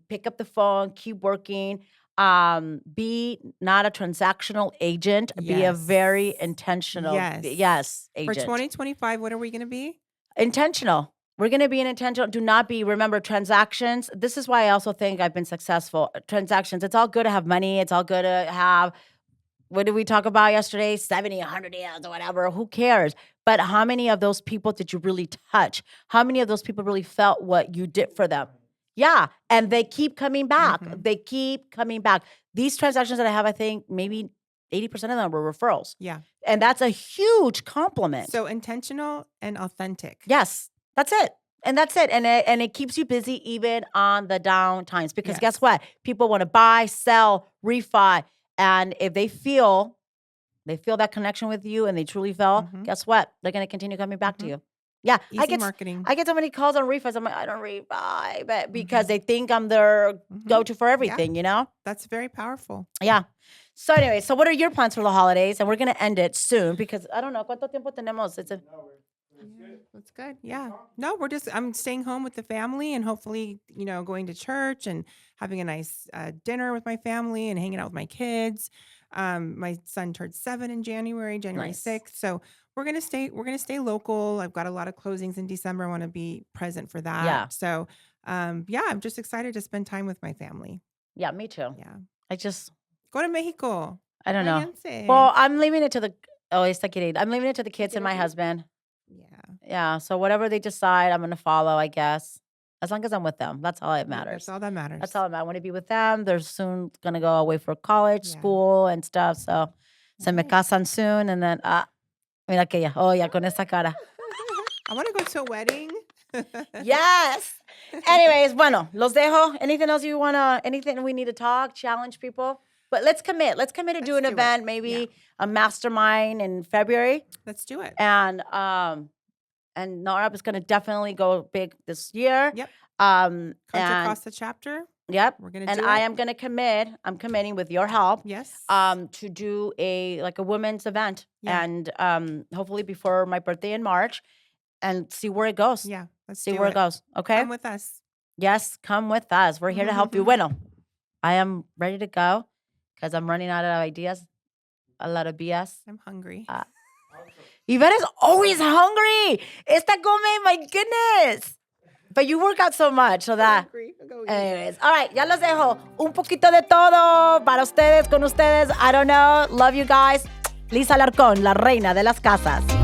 Speaker 1: pick up the phone, keep working. Be not a transactional agent. Be a very intentional agent.
Speaker 2: For 2025, what are we going to be?
Speaker 1: Intentional. We're going to be intentional. Do not be, remember, transactions. This is why I also think I've been successful. Transactions, it's all good to have money. It's all good to have, what did we talk about yesterday? 70, 100 deals or whatever. Who cares? But how many of those people did you really touch? How many of those people really felt what you did for them? Yeah. And they keep coming back. They keep coming back. These transactions that I have, I think maybe 80% of them were referrals.
Speaker 2: Yeah.
Speaker 1: And that's a huge compliment.
Speaker 2: So intentional and authentic.
Speaker 1: Yes. That's it. And that's it. And it keeps you busy even on the down times. Because guess what? People want to buy, sell, refi. And if they feel that connection with you and they truly felt, guess what? They're going to continue coming back to you. Yeah.
Speaker 2: Easy marketing.
Speaker 1: I get so many calls on refis. I'm like, I don't refi, but because they think I'm their go-to for everything,
Speaker 2: That's very powerful.
Speaker 1: Yeah. So anyway, what are your plans for the holidays? And we're going to end it soon because I don't know. ¿Cuánto tiempo tenemos?
Speaker 2: That's good. Yeah. No, I'm staying home with the family and hopefully, going to church and having a nice dinner with my family and hanging out with my kids. My son turned 7 in January
Speaker 1: Nice.
Speaker 2: 6th. So we're going to stay local. I've got a lot of closings in December. I want to be present for that.
Speaker 1: Yeah.
Speaker 2: So, I'm just excited to spend time with my family.
Speaker 1: Yeah, me too.
Speaker 2: Yeah.
Speaker 1: Go
Speaker 2: to Mexico.
Speaker 1: I don't know.
Speaker 2: Váyanse.
Speaker 1: Well, I'm leaving it to I'm leaving it to the kids and my husband.
Speaker 2: Yeah.
Speaker 1: Yeah. So whatever they decide, I'm going to follow, I guess. As long as I'm with them. That's all that matters.
Speaker 2: That's all that matters.
Speaker 1: That's all that matters. I want to be with them. They're soon going to go away for college, school, and stuff. So, se me casan soon. And then, mira que ya. Oh, ya con esa cara.
Speaker 2: I want to go to a wedding.
Speaker 1: Yes. Anyways, bueno, los dejo. Anything else anything we need to talk, challenge people? But let's commit. Let's commit to do an event, maybe a mastermind in February.
Speaker 2: Let's do it.
Speaker 1: And Nora is going to definitely go big this year.
Speaker 2: Yep. Country across the chapter.
Speaker 1: Yep.
Speaker 2: We're going to do
Speaker 1: it. And I am going to commit. I'm committing with your help.
Speaker 2: Yes.
Speaker 1: To do a women's event and hopefully before my birthday in March and see where it goes.
Speaker 2: Yeah. Let's
Speaker 1: see where it goes. Okay.
Speaker 2: Come with us.
Speaker 1: Yes. Come with us. We're here to help you. Bueno, I am ready to go because I'm running out of ideas. A lot of BS.
Speaker 2: I'm hungry.
Speaker 1: Yvette is always hungry. Esta come, my goodness. But you work out so much, so that. Anyways, all right, ya los dejo. Un poquito de todo para ustedes, con ustedes. I don't know. Love you guys. Lisa Alarcon, la reina de las casas.